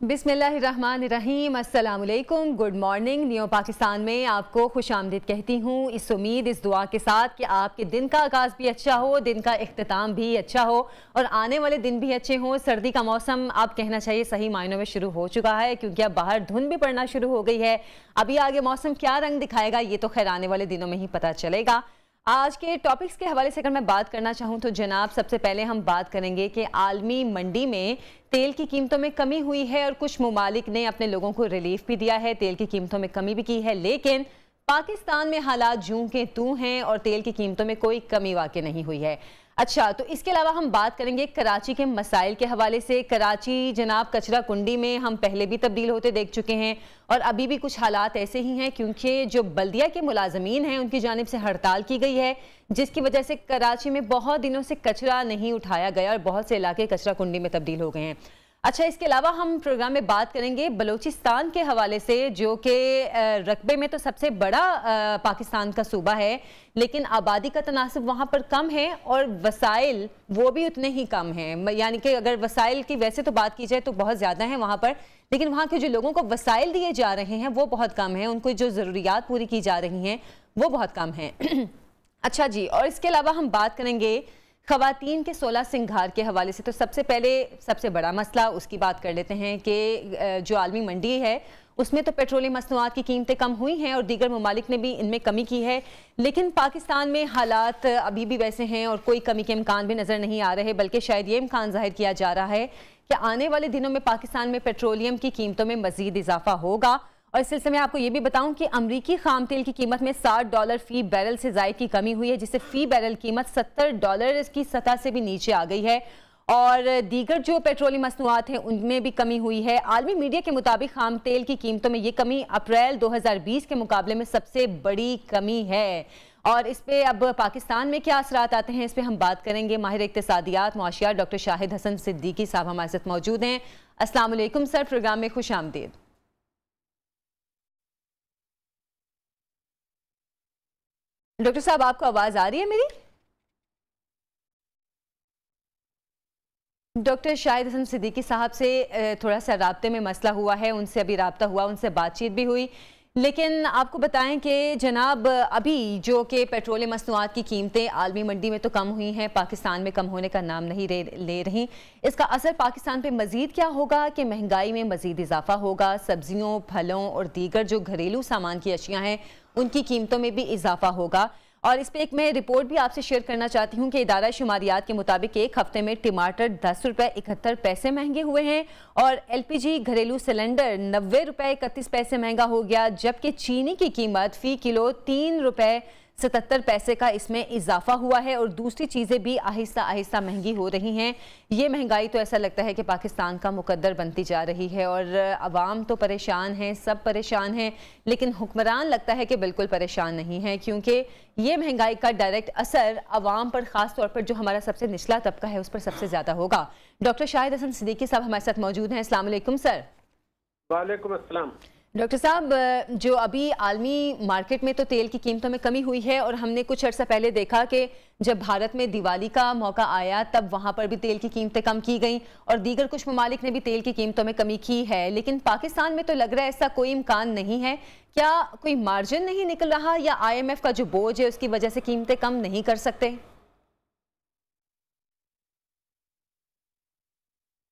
बिस्मिल्लाहिर्रहमानिर्रहीम, अस्सलाम वालेकुम, गुड मॉर्निंग। न्यू पाकिस्तान में आपको खुशामदीद कहती हूँ, इस उम्मीद इस दुआ के साथ कि आपके दिन का आगाज़ भी अच्छा हो, दिन का इख्तिताम भी अच्छा हो और आने वाले दिन भी अच्छे हों। सर्दी का मौसम आप कहना चाहिए सही मायनों में शुरू हो चुका है, क्योंकि अब बाहर धुंध भी पड़ना शुरू हो गई है। अभी आगे मौसम क्या रंग दिखाएगा ये तो खैर आने वाले दिनों में ही पता चलेगा। आज के टॉपिक्स के हवाले से अगर मैं बात करना चाहूँ तो जनाब, सबसे पहले हम बात करेंगे कि आलमी मंडी में तेल की कीमतों में कमी हुई है और कुछ ममालिक ने अपने लोगों को रिलीफ भी दिया है, तेल की कीमतों में कमी भी की है, लेकिन पाकिस्तान में हालात जूं के तूं हैं और तेल की कीमतों में कोई कमी वाक़ई नहीं हुई है। अच्छा, तो इसके अलावा हम बात करेंगे कराची के मसाइल के हवाले से। कराची जनाब कचरा कुंडी में हम पहले भी तब्दील होते देख चुके हैं और अभी भी कुछ हालात ऐसे ही हैं, क्योंकि जो बल्दिया के मुलाजमीन हैं उनकी जानिब से हड़ताल की गई है, जिसकी वजह से कराची में बहुत दिनों से कचरा नहीं उठाया गया और बहुत से इलाके कचरा कुंडी में तब्दील हो गए हैं। अच्छा, इसके अलावा हम प्रोग्राम में बात करेंगे बलूचिस्तान के हवाले से, जो कि रकबे में तो सबसे बड़ा पाकिस्तान का सूबा है, लेकिन आबादी का तनासब वहाँ पर कम है और वसाइल वो भी उतने ही कम हैं। यानी कि अगर वसाइल की वैसे तो बात की जाए तो बहुत ज़्यादा हैं वहाँ पर, लेकिन वहाँ के जो लोगों को वसाइल दिए जा रहे हैं वो बहुत कम हैं, उनको जो ज़रूरियात पूरी की जा रही हैं वो बहुत कम हैं। अच्छा जी, और इसके अलावा हम बात करेंगे ख़वातीन के 16 सिंगार के हवाले से। तो सबसे पहले सबसे बड़ा मसला उसकी बात कर लेते हैं कि जो आलमी मंडी है उसमें तो पेट्रोलियम मसनूआत की कीमतें कम हुई हैं और दीगर ममालिक ने भी इनमें कमी की है, लेकिन पाकिस्तान में हालात अभी भी वैसे हैं और कोई कमी के इम्कान भी नज़र नहीं आ रहे, बल्कि शायद ये इम्कान जाहिर किया जा रहा है कि आने वाले दिनों में पाकिस्तान में पेट्रोलियम की कीमतों में मज़ीद इजाफा होगा। और इस सिलसिले में आपको ये भी बताऊं कि अमरीकी खाम तेल की कीमत में $60 फी बैरल से ज़ायद की कमी हुई है, जिससे फी बैरल कीमत $70 की सतह से भी नीचे आ गई है और दीगर जो पेट्रोलियम मसनूआत हैं उनमें भी कमी हुई है। आलमी मीडिया के मुताबिक खाम तेल की कीमतों में ये कमी अप्रैल 2020 के मुकाबले में सबसे बड़ी कमी है। और इस पर अब पाकिस्तान में क्या असरात आते हैं, इस पर हम बात करेंगे। माहिर इक्तिसादियात मुआशियात डॉक्टर शाहिद हसन सिद्दीकी साहब हमारे साथ मौजूद हैं। अस्सलाम वालेकुम सर, प्रोग्राम में खुश आमदीद। डॉक्टर साहब, आपको आवाज आ रही है मेरी? डॉक्टर शाहिद हसन सिद्दीकी साहब से थोड़ा सा राब्ते में मसला हुआ है, उनसे अभी राब्ता हुआ, उनसे बातचीत भी हुई, लेकिन आपको बताएं कि जनाब अभी जो कि पेट्रोलियम मसनूआत की कीमतें आलमी मंडी में तो कम हुई हैं, पाकिस्तान में कम होने का नाम नहीं ले रही। इसका असर पाकिस्तान पे मज़ीद क्या होगा कि महंगाई में मज़ीद इजाफा होगा, सब्जियों, फलों और दीगर जो घरेलू सामान की अशियाँ हैं उनकी कीमतों में भी इजाफा होगा। और इस पर एक मैं रिपोर्ट भी आपसे शेयर करना चाहती हूँ कि इदारा शुमारियात के मुताबिक एक हफ्ते में टमाटर ₹10.71 महंगे हुए हैं और LPG घरेलू सिलेंडर ₹90.31 महंगा हो गया, जबकि चीनी की कीमत फ़ी किलो ₹3.77 का इसमें इजाफा हुआ है और दूसरी चीज़ें भी आहिस्ता आहिस्ता महंगी हो रही हैं। ये महंगाई तो ऐसा लगता है कि पाकिस्तान का मुकद्दर बनती जा रही है और अवाम तो परेशान हैं, सब परेशान हैं, लेकिन हुक्मरान लगता है कि बिल्कुल परेशान नहीं है, क्योंकि ये महंगाई का डायरेक्ट असर अवाम पर, ख़ास तौर पर जो हमारा सबसे निचला तबका है उस पर सबसे ज़्यादा होगा। डॉक्टर शाहिद हसन सिद्दीकी साहब हमारे साथ मौजूद हैं। अस्सलाम वालेकुम सर। वालेकुम अस्सलाम। डॉक्टर साहब, जो अभी आलमी मार्केट में तो तेल की कीमतों में कमी हुई है और हमने कुछ अर्सा पहले देखा कि जब भारत में दिवाली का मौका आया तब वहाँ पर भी तेल की कीमतें कम की गई और दीगर कुछ ममालिक ने भी तेल की कीमतों में कमी की है, लेकिन पाकिस्तान में तो लग रहा है ऐसा कोई इम्कान नहीं है। क्या कोई मार्जिन नहीं निकल रहा या IMF का जो बोझ है उसकी वजह से कीमतें कम नहीं कर सकते?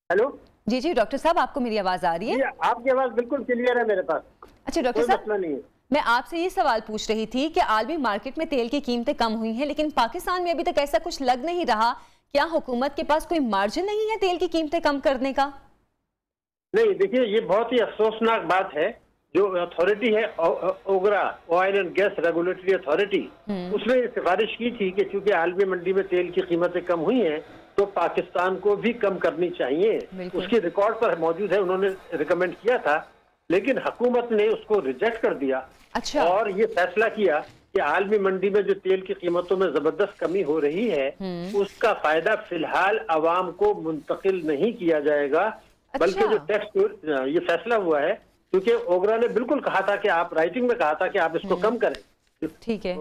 हेलो जी जी डॉक्टर साहब, आपको मेरी आवाज़ आ रही है? आपकी आवाज़ बिल्कुल क्लियर है मेरे पास। अच्छा डॉक्टर साहब, मसला नहीं है। मैं आपसे ये सवाल पूछ रही थी कि आलमी मार्केट में तेल की कीमतें कम हुई हैं, लेकिन पाकिस्तान में अभी तक ऐसा कुछ लग नहीं रहा। क्या हुकूमत के पास कोई मार्जिन नहीं है तेल की कीमतें कम करने का? नहीं, देखिए ये बहुत ही अफसोसनाक बात है। जो अथॉरिटी है OGRA, oil and gas regulatory authority, उसने सिफारिश की थी कि चूंकि आलमी मंडी में तेल की कीमतें कम हुई हैं तो पाकिस्तान को भी कम करनी चाहिए। उसकी रिकॉर्ड पर मौजूद है, उन्होंने रिकमेंड किया था, लेकिन हुकूमत ने उसको रिजेक्ट कर दिया। अच्छा। और ये फैसला किया कि आलमी मंडी में जो तेल की कीमतों में जबरदस्त कमी हो रही है उसका फायदा फिलहाल अवाम को मुंतकिल नहीं किया जाएगा। अच्छा। बल्कि जो टैक्स ये फैसला हुआ है, क्योंकि ओगरा ने बिल्कुल कहा था कि आप राइटिंग में कहा था कि आप इसको कम करें। ठीक है।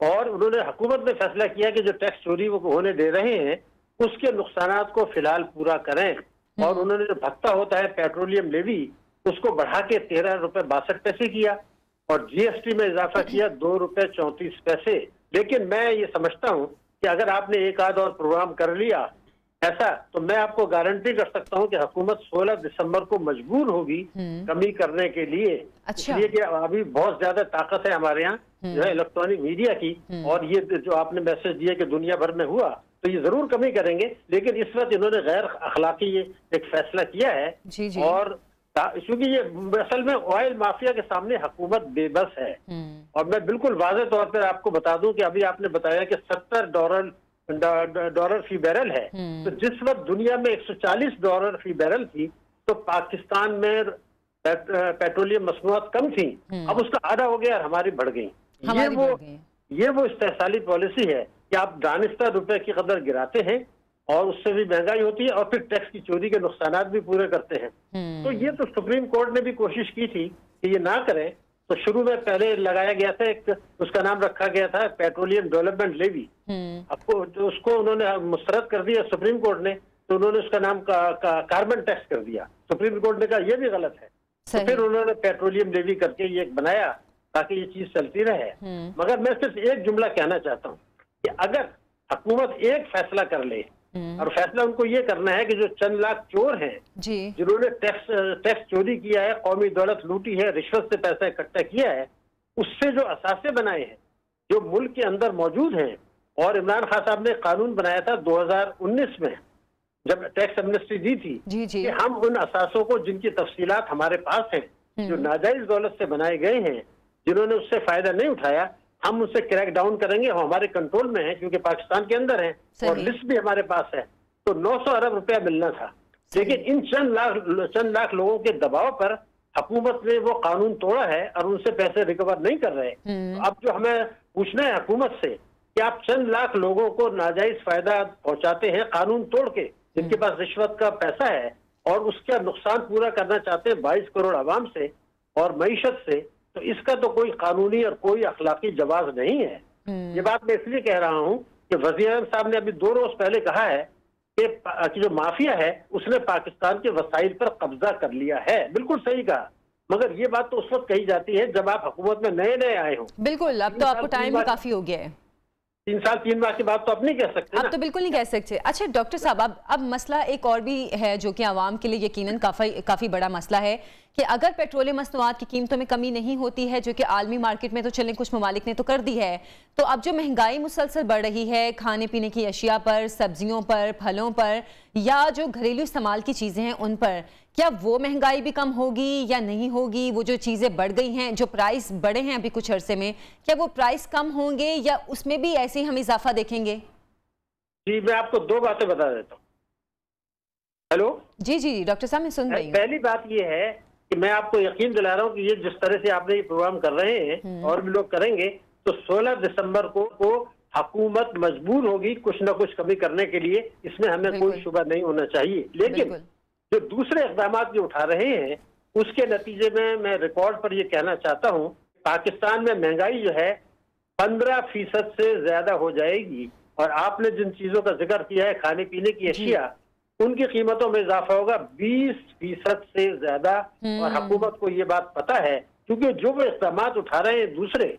और उन्होंने हुकूमत ने फैसला किया कि जो टैक्स चोरी वो होने दे रहे हैं उसके नुकसानात को फिलहाल पूरा करें। और उन्होंने जो भत्ता होता है पेट्रोलियम लेवी उसको बढ़ा के 13 रुपए 62 पैसे किया और जीएसटी में इजाफा किया 2 रुपए 34 पैसे। लेकिन मैं ये समझता हूँ कि अगर आपने एक आध और प्रोग्राम कर लिया ऐसा, तो मैं आपको गारंटी कर सकता हूँ कि हुकूमत 16 दिसंबर को मजबूर होगी कमी करने के लिए। अच्छा। इसलिए कि अभी बहुत ज्यादा ताकत है हमारे यहाँ जो है इलेक्ट्रॉनिक मीडिया की, और ये जो आपने मैसेज दिया कि दुनिया भर में हुआ तो ये जरूर कमी करेंगे। लेकिन इस वक्त इन्होंने गैर अखलाकी ये एक फैसला किया है। जी। और क्योंकि ये असल में ऑयल माफिया के सामने हुकूमत बेबस है। और मैं बिल्कुल वाज़ेह तौर पर आपको बता दूं कि अभी आपने बताया कि $70 फी बैरल है, तो जिस वक्त दुनिया में $140 फी बैरल थी तो पाकिस्तान में पेट्रोलियम मसनूआत कम थी, अब उसका आधा हो गया और हमारी बढ़ गई। ये वो इस्तेहसाली पॉलिसी है कि आप दानिस्ता रुपए की कदर गिराते हैं और उससे भी महंगाई होती है और फिर टैक्स की चोरी के नुकसानात भी पूरे करते हैं। तो ये तो सुप्रीम कोर्ट ने भी कोशिश की थी कि ये ना करें, तो शुरू में पहले लगाया गया था एक, उसका नाम रखा गया था पेट्रोलियम डेवलपमेंट लेवी। आपको जो उसको उन्होंने मुस्तरद कर दिया सुप्रीम कोर्ट ने, तो उन्होंने उसका नाम कार्बन टैक्स कर दिया। सुप्रीम कोर्ट ने कहा यह भी गलत है, तो फिर उन्होंने पेट्रोलियम लेवी करके ये बनाया ताकि ये चीज चलती रहे। मगर मैं सिर्फ एक जुमला कहना चाहता हूँ कि अगर हुकूमत एक फैसला कर ले, और फैसला उनको ये करना है कि जो चंद लाख चोर हैं जिन्होंने टैक्स चोरी किया है, कौमी दौलत लूटी है, रिश्वत से पैसा इकट्ठा किया है, उससे जो असासे बनाए हैं जो मुल्क के अंदर मौजूद हैं, और इमरान खान साहब ने कानून बनाया था 2019 में जब टैक्स एमनेस्टी दी थी कि हम उन असासों को जिनकी तफसीलात हमारे पास हैं, जो नाजायज दौलत से बनाए गए हैं, जिन्होंने उससे फायदा नहीं उठाया, हम उससे क्रैक डाउन करेंगे। हम हमारे कंट्रोल में है क्योंकि पाकिस्तान के अंदर है और लिस्ट भी हमारे पास है। तो 900 अरब रुपया मिलना था, लेकिन इन चंद लाख लोगों के दबाव पर हुकूमत ने वो कानून तोड़ा है और उनसे पैसे रिकवर नहीं कर रहे। तो अब जो हमें पूछना है हुकूमत से कि आप चंद लाख लोगों को नाजायज फायदा पहुंचाते हैं कानून तोड़ के, जिनके पास रिश्वत का पैसा है, और उसका नुकसान पूरा करना चाहते हैं 22 करोड़ आवाम से और मईशत से, तो इसका तो कोई कानूनी और कोई अखलाकी जवाब नहीं है। ये बात मैं इसलिए कह रहा हूँ कि वज़ीर साहब ने अभी 2 रोज पहले कहा है कि जो माफिया है उसने पाकिस्तान के वसाइल पर कब्जा कर लिया है। बिल्कुल सही कहा, मगर ये बात तो उस वक्त कही जाती है जब आप हुकूमत में नए आए हो। बिल्कुल, अब तो आपको टाइम भी काफी हो गया है। 3 साल 3 माह की बात तो आप नहीं कह सकते, अब तो बिल्कुल नहीं कह सकते। अच्छा डॉक्टर साहब, अब मसला एक और भी है जो कि आवाम के लिए यकीनन काफ़ी बड़ा मसला है कि अगर पेट्रोलियम मसनूआत की कीमतों में कमी नहीं होती है, जो कि आलमी मार्केट में तो चलें कुछ ममालिक ने तो कर दी है, तो अब जो महंगाई मुसलसल बढ़ रही है खाने पीने की अशिया पर, सब्जियों पर, फलों पर, या जो घरेलू इस्तेमाल की चीज़ें हैं उन पर, क्या वो महंगाई भी कम होगी या नहीं होगी? वो जो चीज़ें बढ़ गई हैं, जो प्राइस बढ़े हैं अभी कुछ अरसे में, क्या वो प्राइस कम होंगे या उसमें भी ऐसे ही हम इजाफा देखेंगे? जी, मैं आपको 2 बातें बता देता हूँ। हेलो जी डॉक्टर साहब, मैं सुन रही हूँ। पहली बात ये है कि मैं आपको यकीन दिला रहा हूँ कि ये जिस तरह से आपने ये प्रोग्राम कर रहे हैं और भी लोग करेंगे, तो 16 दिसंबर को हुकूमत मजबूर होगी कुछ न कुछ कमी करने के लिए, इसमें हमें कोई शुबा नहीं होना चाहिए। लेकिन जो दूसरे इक़दाम जो उठा रहे हैं उसके नतीजे में मैं रिकॉर्ड पर यह कहना चाहता हूँ, पाकिस्तान में महंगाई जो है 15% से ज्यादा हो जाएगी। और आपने जिन चीजों का जिक्र किया है, खाने पीने की अशिया, उनकी कीमतों में इजाफा होगा 20% से ज्यादा। और हुकूमत को ये बात पता है, क्योंकि जो वो इक़दाम उठा रहे हैं, दूसरे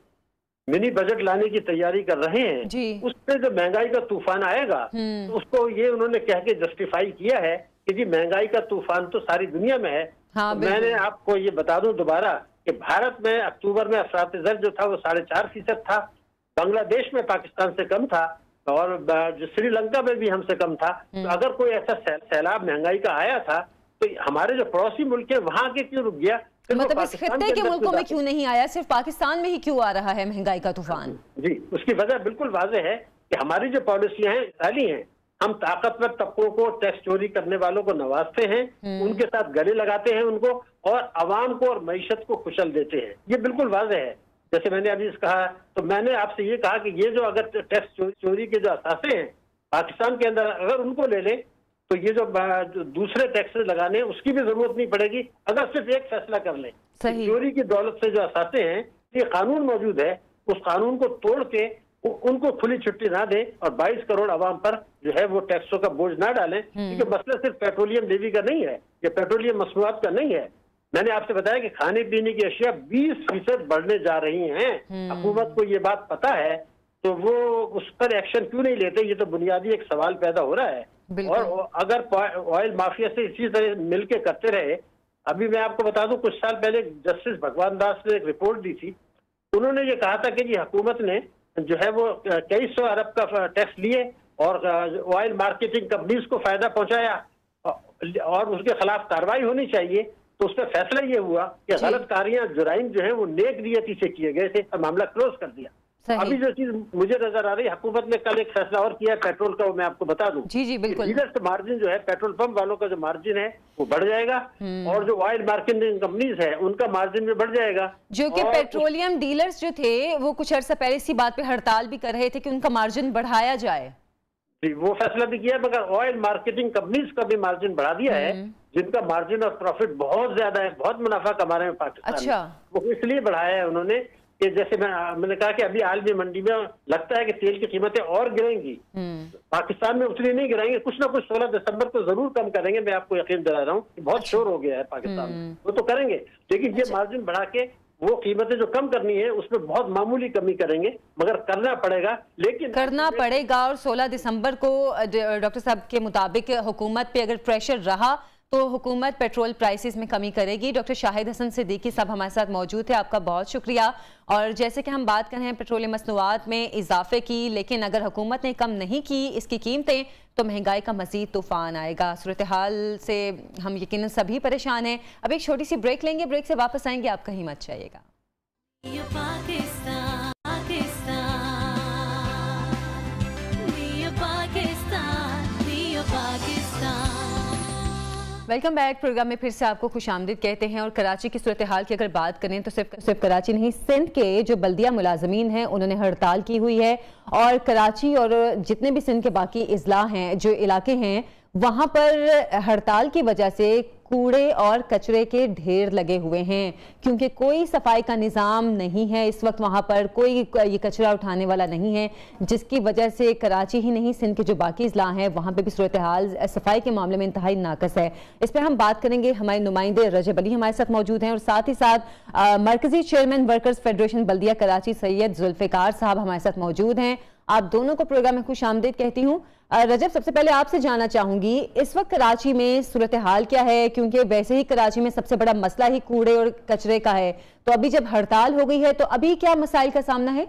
मिनी बजट लाने की तैयारी कर रहे हैं, उससे जो महंगाई का तूफान आएगा तो उसको ये उन्होंने कह के जस्टिफाई किया है कि जी महंगाई का तूफान तो सारी दुनिया में है। तो मैंने आपको ये बता दूं दोबारा कि भारत में अक्टूबर में अफरात-ए-ज़र जो था वो 4.5% था, बांग्लादेश में पाकिस्तान से कम था, और श्रीलंका में भी हमसे कम था। तो अगर कोई ऐसा सैलाब महंगाई का आया था तो हमारे जो पड़ोसी मुल्क है वहां के क्यों रुक गया? मतलब इस खित्ते के मुल्कों में क्यों नहीं आया, सिर्फ पाकिस्तान में ही क्यों आ रहा है महंगाई का तूफान? जी, उसकी वजह बिल्कुल वाज़ेह है कि हमारी जो पॉलिसियां हैं साली हैं। हम ताकतवर तबकों को, टैक्स चोरी करने वालों को नवाजते हैं, उनके साथ गले लगाते हैं उनको, और अवाम को और मईशत को कुचल देते हैं। ये बिल्कुल वाज़ेह है। जैसे मैंने अभी कहा, तो मैंने आपसे ये कहा कि ये जो अगर टैक्स चोरी के जो असासे हैं पाकिस्तान के अंदर, अगर उनको ले लें तो ये जो दूसरे टैक्सेस लगाने उसकी भी जरूरत नहीं पड़ेगी, अगर सिर्फ एक फैसला कर लें। चोरी की दौलत से जो असासे हैं, ये कानून मौजूद है, उस कानून को तोड़ के उनको खुली छुट्टी ना दें और 22 करोड़ आवाम पर जो है वो टैक्सों का बोझ ना डालें, क्योंकि मसला सिर्फ पेट्रोलियम लेवी का नहीं है, ये पेट्रोलियम मसनूआत का नहीं है। मैंने आपसे बताया कि खाने पीने की अशिया 20% बढ़ने जा रही हैं। हुकूमत को ये बात पता है, तो वो उस पर एक्शन क्यों नहीं लेते? ये तो बुनियादी एक सवाल पैदा हो रहा है। और अगर ऑयल माफिया से इसी तरह मिलके करते रहे, अभी मैं आपको बता दूं, कुछ साल पहले जस्टिस भगवान दास ने एक रिपोर्ट दी थी। उन्होंने ये कहा था कि जी हुकूमत ने जो है वो कई सौ अरब का टैक्स लिए और ऑयल मार्केटिंग कंपनीज को फायदा पहुंचाया और उसके खिलाफ कार्रवाई होनी चाहिए। तो उस पर फैसला ये हुआ कि गलत कारियां जुराइम जो है वो नेक नियति से किए गए थे और मामला क्लोज कर दिया। अभी जो चीज मुझे नजर आ रही है, हुकूमत ने कल एक फैसला और किया है पेट्रोल का, वो मैं आपको बता दूं। जी बिल्कुल। डीलर्स मार्जिन जो है, पेट्रोल पंप वालों का जो मार्जिन है वो बढ़ जाएगा और जो ऑयल मार्केटिंग कंपनीज है उनका मार्जिन भी बढ़ जाएगा। जो कि पेट्रोलियम डीलर्स जो थे वो कुछ अर्सा पहले इसी बात पे हड़ताल भी कर रहे थे कि उनका मार्जिन बढ़ाया जाए। जी, वो फैसला भी किया, मगर ऑयल मार्केटिंग कंपनीज का भी मार्जिन बढ़ा दिया है, जिनका मार्जिन और प्रॉफिट बहुत ज्यादा है, बहुत मुनाफा कमा रहे हैं पाकिस्तान। अच्छा। वो इसलिए बढ़ाया है उन्होंने कि जैसे मैंने कहा कि अभी आलमी मंडी में लगता है कि तेल की कीमतें और गिरेंगी, पाकिस्तान में उतनी नहीं गिराएंगे, कुछ ना कुछ 16 दिसंबर को जरूर कम करेंगे। मैं आपको यकीन दिला रहा हूँ कि बहुत शोर हो गया है पाकिस्तान में, वो तो करेंगे, लेकिन ये मार्जिन बढ़ा के वो कीमतें जो कम करनी है उसमें बहुत मामूली कमी करेंगे, मगर करना पड़ेगा। लेकिन करना पड़ेगा। और 16 दिसंबर को डॉक्टर साहब के मुताबिक हुकूमत पे अगर प्रेशर रहा तो हुकूमत पेट्रोल प्राइसेस में कमी करेगी। डॉक्टर शाहिद हसन सिद्दीकी साहब हमारे साथ मौजूद थे, आपका बहुत शुक्रिया। और जैसे कि हम बात कर रहे हैं पेट्रोलियम मसनूआत में इजाफे की, लेकिन अगर हुकूमत ने कम नहीं की इसकी कीमतें तो महंगाई का मजीद तूफान आएगा। सूरत हाल से हम यकीनन सभी परेशान हैं। अब एक छोटी सी ब्रेक लेंगे, ब्रेक से वापस आएंगे, आप कहीं मत जाइएगा। Welcome back. प्रोग्राम में फिर से आपको खुशामदीद कहते हैं। और कराची की सूरत हाल की अगर बात करें तो सिर्फ कराची नहीं, सिंध के जो बल्दिया मुलाजमीन हैं उन्होंने हड़ताल की हुई है। और कराची और जितने भी सिंध के बाकी इजला हैं, जो इलाके हैं, वहाँ पर हड़ताल की वजह से कूड़े और कचरे के ढेर लगे हुए हैं, क्योंकि कोई सफाई का निज़ाम नहीं है इस वक्त। वहाँ पर कोई ये कचरा उठाने वाला नहीं है, जिसकी वजह से कराची ही नहीं सिंध के जो बाकी इजला हैं वहाँ पे भी सूरत हाल सफाई के मामले में इंतहाई नाकस है। इस पर हम बात करेंगे। हमारे नुमाइंदे रजब अली हमारे साथ मौजूद हैं और साथ ही साथ मरकजी चेयरमैन वर्कर्स फेडरेशन बल्दिया कराची सैयद जुल्फिकार साहब हमारे साथ मौजूद हैं। आप दोनों को प्रोग्राम में खुश आमदीद कहती हूँ। रजब, सबसे पहले आपसे जानना चाहूंगी इस वक्त कराची में सूरत हाल क्या है, क्योंकि वैसे ही कराची में सबसे बड़ा मसला ही कूड़े और कचरे का है, तो अभी जब हड़ताल हो गई है तो अभी क्या मसाइल का सामना है?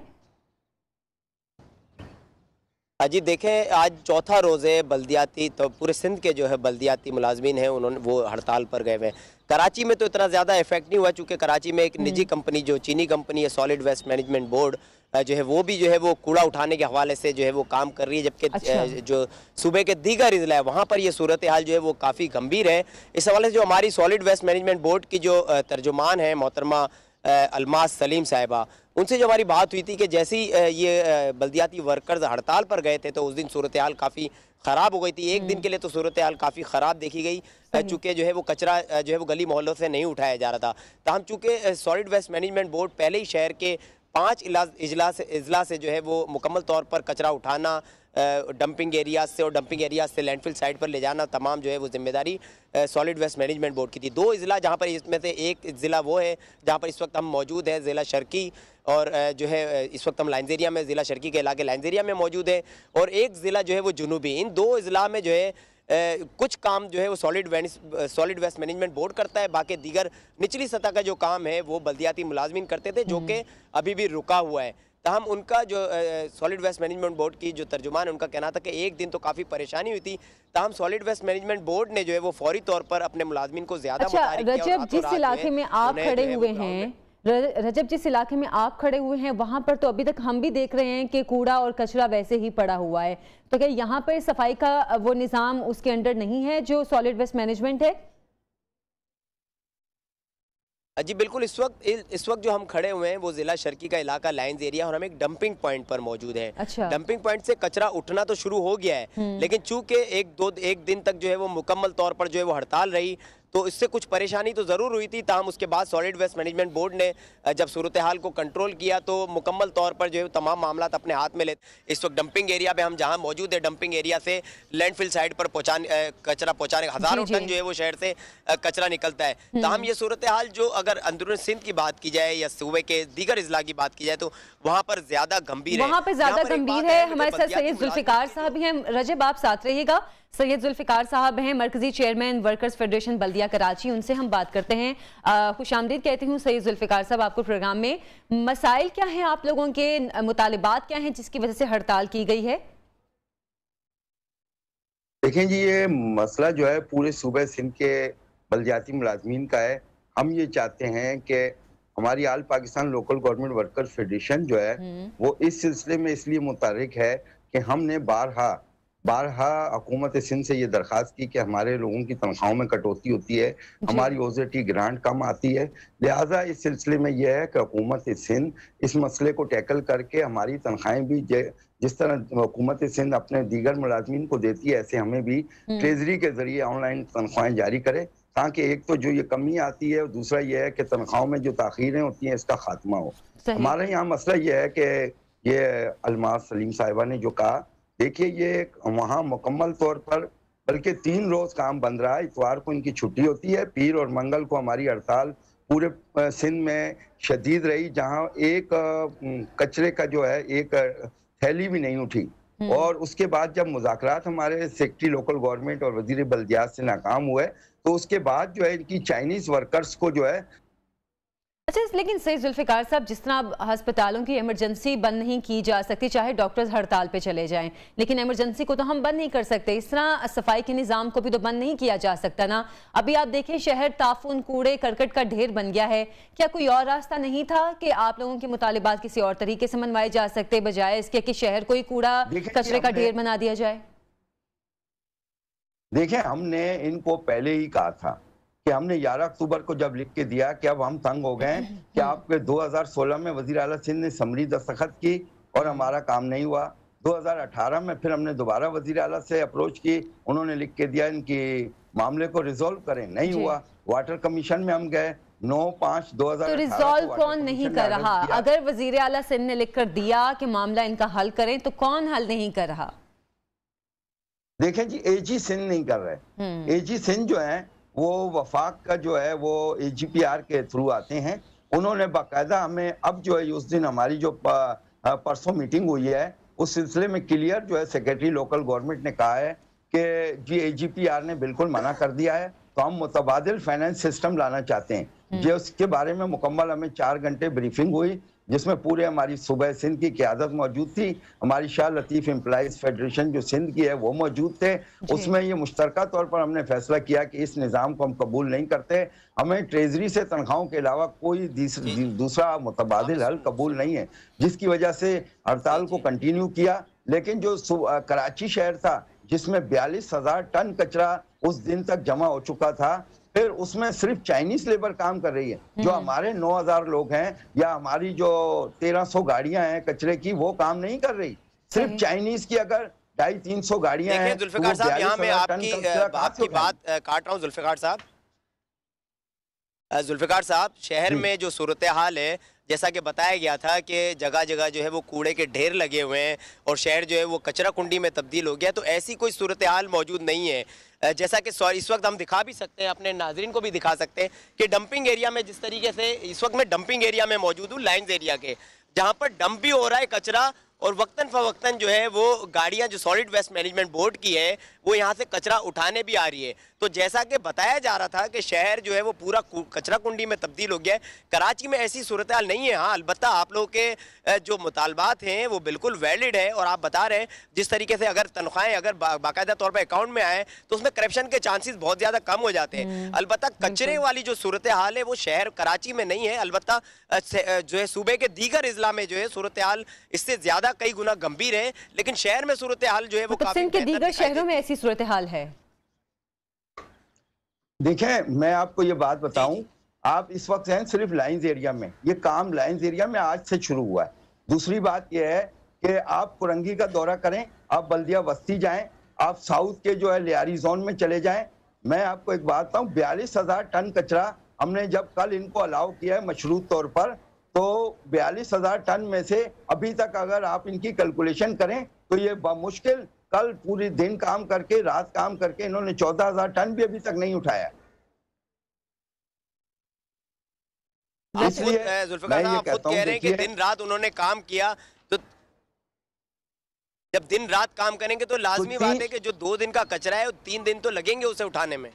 जी देखें, आज चौथा रोज़ है बल्दियाती, तो पूरे सिंध के जो है बल्दियाती मुलाजमीन हैं उन्होंने वो हड़ताल पर गए हुए हैं। कराची में तो इतना ज़्यादा इफेक्ट नहीं हुआ, चूँकि कराची में एक निजी कंपनी जो चीनी कंपनी है सॉलिड वेस्ट मैनेजमेंट बोर्ड जो है वो भी जो है वो कूड़ा उठाने के हवाले से जो है वो काम कर रही है, जबकि जो सूबे के दीगर इजला है वहाँ पर ये सूरत हाल जो है वो काफ़ी गंभीर है। इस हवाले से जो हमारी सॉलिड वेस्ट मैनेजमेंट बोर्ड की जो तर्जुमान है मोहतरमा अलमास सलीम साहिबा, उनसे जो हमारी बात हुई थी कि जैसे ही ये बल्दियाती वर्कर्स हड़ताल पर गए थे तो उस दिन सूरत हाल काफ़ी ख़राब हो गई थी। एक दिन के लिए तो सूरत हाल काफ़ी ख़राब देखी गई, चूँकि जो है वो कचरा जो है वो गली मोहल्लों से नहीं उठाया जा रहा था। तहम चूँकि सॉलिड वेस्ट मैनेजमेंट बोर्ड पहले ही शहर के 5 इजला से जो है वो मुकम्मल तौर पर कचरा उठाना, डंपिंग एरियाज से और डंपिंग एरियाज से लैंडफिल साइट पर ले जाना, तमाम जो है वो जिम्मेदारी सॉलिड वेस्ट मैनेजमेंट बोर्ड की थी। 2 इजला जहाँ पर, इसमें से एक ज़िला वो है जहाँ पर इस वक्त हम मौजूद हैं, ज़िला शर्की, और जो है इस वक्त हम लाइंजेरिया में, ज़िला शर्की के इलाके लाइंजेरिया में मौजूद है, और एक ज़िला जो है वो जुनूबी। इन 2 इजला में जो है कुछ काम जो है वो सॉलिड वेस्ट मैनेजमेंट बोर्ड करता है, बाकी दीगर निचली सतह का जो काम है वो बल्दियाती मुलाजमीन करते थे, जो कि अभी भी रुका हुआ है। तहम उनका जो सॉलिड वेस्ट मैनेजमेंट बोर्ड की जो तर्जुमान है उनका कहना था कि एक दिन तो काफ़ी परेशानी हुई थी, तहम सॉलिड वेस्ट मैनेजमेंट बोर्ड ने जो है वो फौरी तौर पर अपने मुलाजमीन को ज़्यादा रजब, जिस इलाके में आप खड़े हुए हैं, रजब जिस इलाके में आप खड़े हुए हैं वहां पर तो अभी तक हम भी देख रहे हैं कि कूड़ा और कचरा वैसे ही पड़ा हुआ है, तो क्या यहाँ पर सफाई का वो निज़ाम उसके अंडर नहीं है जो सॉलिड वेस्ट मैनेजमेंट है? जी बिल्कुल, इस वक्त जो हम खड़े हुए हैं वो ज़िला शर्की का इलाका लाइंस एरिया, और हम एक डंपिंग पॉइंट पर मौजूद हैं। अच्छा। डंपिंग पॉइंट से कचरा उठना तो शुरू हो गया है, लेकिन चूंकि एक दिन तक जो है वो मुकम्मल तौर पर जो है वो हड़ताल रही, तो इससे कुछ परेशानी तो ज़रूर हुई थी। ताहम उसके बाद सॉलिड वेस्ट मैनेजमेंट बोर्ड ने जब सूरत हाल को कंट्रोल किया तो मुकम्मल तौर पर जो है तमाम मामला अपने हाथ में लेते। इस वक्त डंपिंग एरिया में हम जहाँ मौजूद है, डंपिंग एरिया से लैंडफिल साइड पर कचरा पहुँचाने हज़ारों टन जो है वो शहर से कचरा निकलता है। ताहम ये सूरत हाल जो अगर अंदरून सिंध की बात की जाए या सूबे के दीगर इजला की बात की जाए तो वहाँ पर ज्यादा गंभीर है। वहाँ पर ज्यादा गंभीर है। हमारे साथ सैयद जुल्फिकार साहब हैं। रजब आप साथ रहिएगा। सैयद जुल्फिकार साहब हैं मरकजी चेयरमैन वर्कर्स फेडरेशन बल्दिया कराची, उनसे हम बात करते हैं। खुशामदीद कहती हूँ सैयद जुल्फिकार साहब आपको प्रोग्राम में। मसाइल क्या हैं आप लोगों के, मुतालिबात क्या हैं जिसकी वजह से हड़ताल की गई है? देखें जी, ये मसला जो है पूरे सूबे सिंध के बल्दियाती मुलाजमीन का है। हम ये चाहते हैं कि हमारी all Pakistan local government workers federation जो है वो इस सिलसिले में इसलिए मुतहर्रिक है कि हमने बारहा हुकूमत सिंध से ये दरख्वास्त की कि हमारे लोगों की तनख्वाहों में कटौती होती है, हमारी ओजेटी ग्रांट कम आती है। लिहाजा इस सिलसिले में यह है कि हुकूमत सिंध इस मसले को टैकल करके हमारी तनख्वाहें भी जिस तरह हुकूमत सिंध अपने दीगर मुलाजमीन को देती है ऐसे हमें भी ट्रेजरी के जरिए ऑनलाइन तनख्वाहें जारी करे, ताकि एक तो जो ये कमी आती है और दूसरा ये है कि तनख्वाहों में जो ताखीरें होती हैं इसका खात्मा हो। हमारे यहाँ मसला ये है कि ये अलमास सलीम साहिबा ने जो कहा, देखिए ये वहाँ मुकम्मल तौर पर बल्कि 3 रोज काम बंद रहा है। इतवार को इनकी छुट्टी होती है, पीर और मंगल को हमारी हड़ताल पूरे सिंध में शदीद रही, जहाँ एक कचरे का जो है एक थैली भी नहीं उठी। और उसके बाद जब मुज़ाकरात हमारे सेक्रेटरी लोकल गवर्नमेंट और वजीर बल्दियात से नाकाम हुए तो उसके बाद जो है इनकी चाइनीज वर्कर्स को जो है। अच्छा, लेकिन सैयद जुल्फिकार साहब, जिस तरह अस्पतालों की इमरजेंसी बंद नहीं की जा सकती चाहे डॉक्टर्स हड़ताल पे चले जाएं, लेकिन इमरजेंसी को तो हम बंद नहीं कर सकते, इस तरह सफाई के निज़ाम को भी तो बंद नहीं किया जा सकता ना। अभी आप देखें शहर ताफून कूड़े करकट का ढेर बन गया है। क्या कोई और रास्ता नहीं था कि आप लोगों के मुतालिबात किसी और तरीके से मनवाए जा सकते बजाय इसके कि शहर को ही कूड़ा कचरे का ढेर बना दिया जाए? देखें, हमने इनको पहले ही कहा था कि हमने 11 अक्टूबर को जब लिख के दिया कि अब हम तंग हो गए कि आपके 2016 में वजीर आला सिंध ने समरी दस्तखत की और हमारा काम नहीं हुआ। 2018 में फिर हमने दोबारा वजीर आला से अप्रोच की, उन्होंने लिख के दिया इनकी मामले को रिजॉल्व करें, नहीं हुआ। वाटर कमीशन में हम गए 9/5/2018। तो रिजॉल्व कौन नहीं कर रहा? अगर वजीर आला सिंध ने लिख कर दिया कि मामला इनका हल करें तो कौन हल नहीं कर रहा? देखें जी, एजी सिंध नहीं कर रहे। एजी सिंध जो है वो वफाक का जो है वो AGPR के थ्रू आते हैं। उन्होंने बाकायदा हमें अब जो है उस दिन हमारी जो परसों मीटिंग हुई है उस सिलसिले में क्लियर जो है सेक्रेटरी लोकल गवर्नमेंट ने कहा है कि जी AGPR ने बिल्कुल मना कर दिया है, तो हम मुतबादिल फाइनेंस सिस्टम लाना चाहते हैं। जो उसके बारे में मुकम्मल हमें 4 घंटे ब्रीफिंग हुई जिसमें पूरे हमारी सूबे सिंध की क़यादत मौजूद थी, हमारी शाह लतीफ़ एम्प्लॉइज फेडरेशन जो सिंध की है वो मौजूद थे। उसमें ये मुश्तरका तौर पर हमने फैसला किया कि इस निज़ाम को हम कबूल नहीं करते, हमें ट्रेजरी से तनख्वाहों के अलावा कोई दूसरा मुतबादिल हल कबूल नहीं है, जिसकी वजह से हड़ताल को कंटिन्यू किया। लेकिन जो कराची शहर था जिसमें 42,000 टन कचरा उस दिन तक जमा हो चुका था, फिर उसमें सिर्फ चाइनीज लेबर काम कर रही है। जो हमारे 9,000 लोग हैं या हमारी जो 1,300 गाड़ियां हैं कचरे की वो काम नहीं कर रही, सिर्फ चाइनीज की अगर 250-300 गाड़ियां हैं। जुल्फिकार साहब, यहाँ मैं आपकी बात काट रहा हूँ। जुल्फिकार साहब, शहर में जो सूरत हाल है जैसा कि बताया गया था कि जगह जगह जो है वो कूड़े के ढेर लगे हुए हैं और शहर जो है वो कचरा कुंडी में तब्दील हो गया, तो ऐसी कोई सूरत हाल मौजूद नहीं है। जैसा कि इस वक्त हम दिखा भी सकते हैं, अपने नाजरीन को भी दिखा सकते हैं कि डंपिंग एरिया में जिस तरीके से इस वक्त मैं डंपिंग एरिया में मौजूद हूँ, लाइन्स एरिया के, जहाँ पर डंप भी हो रहा है कचरा और वक्तन फवक्तन जो है वो गाड़ियाँ जो सॉलिड वेस्ट मैनेजमेंट बोर्ड की है वो यहाँ से कचरा उठाने भी आ रही है। तो जैसा कि बताया जा रहा था कि शहर जो है वो पूरा कचरा कुंडी में तब्दील हो गया है। कराची में ऐसी सूरत हाल नहीं है। हाँ, अलबत्ता आप लोगों के जो मुतालबात हैं वो बिल्कुल वैलिड है और आप बता रहे हैं जिस तरीके से अगर तनख्वाहें अगर बाकायदा तौर पर अकाउंट में आए तो उसमें करप्शन के चांसेस बहुत ज़्यादा कम हो जाते हैं। अलबत्ता कचरे वाली जो सूरत हाल है वो शहर कराची में नहीं है, अलबत्ता जो है सूबे के दीगर इजला में जो है सूरत हाल इससे ज़्यादा कई गुना गंभीर है, लेकिन शहर में सूरत हाल जो है वो काफी के दीगर शहरों में ऐसी सूरत हाल है। देखें, मैं आपको ये बात बताऊं, आप इस वक्त हैं सिर्फ लाइन्स एरिया में, ये काम लाइन्स एरिया में आज से शुरू हुआ है। दूसरी बात यह है कि आप कुरंगी का दौरा करें, आप बल्दिया बस्ती जाएं, आप साउथ के जो है लियारी जोन में चले जाएं, मैं आपको एक बात बताऊं, 42,000 टन कचरा हमने जब कल इनको अलाउ किया है मशरूत तौर पर, तो 42,000 टन में से अभी तक अगर आप इनकी कैलकुलेशन करें तो ये मुश्किल, कल पूरी दिन काम करके रात काम करके इन्होंने 14,000 टन भी अभी तक नहीं उठाया। इसलिए जुल्फिकार साहब खुद कह रहे हैं कि दिन रात उन्होंने काम किया, तो जब दिन रात काम करेंगे तो लाजमी बात है कि जो 2 दिन का कचरा है 3 दिन तो लगेंगे उसे उठाने में।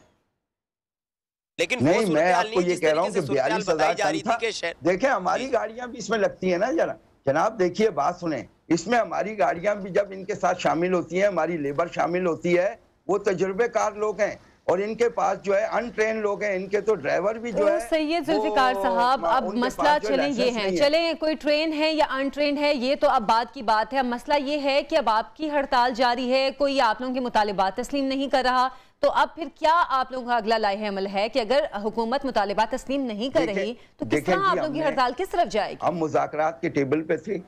लेकिन नहीं, मैं आपको ये कह रहा हूँ कि 42,000 टन था। देखें हमारी गाड़ियां भी इसमें लगती है ना, जरा जनाब देखिए, बात सुने, इसमें हमारी गाड़ियां भी जब इनके साथ शामिल होती हैं, हमारी लेबर शामिल होती है, वो तजुर्बेकार लोग हैं और इनके पास जो है अनट्रेन लोग हैं, इनके तो ड्राइवर भी जो है। सैयद जुल्फिकार साहब, अब मसला चले ये है, चले कोई ट्रेन है या अनट्रेन है ये तो अब बात की बात है। अब मसला ये है कि अब आपकी हड़ताल जारी है, कोई आप लोगों के मुतालिबात तस्लीम नहीं कर रहा, तो अब फिर क्या आप लोगों का अगला लाए अमल है कि अगर हुकूमत मुतालिबात तस्लीम नहीं कर रही तो किस तरह आप लोगों की हड़ताल किस तरफ जाएगी? हम मुज़ाकरात के टेबल पे थे,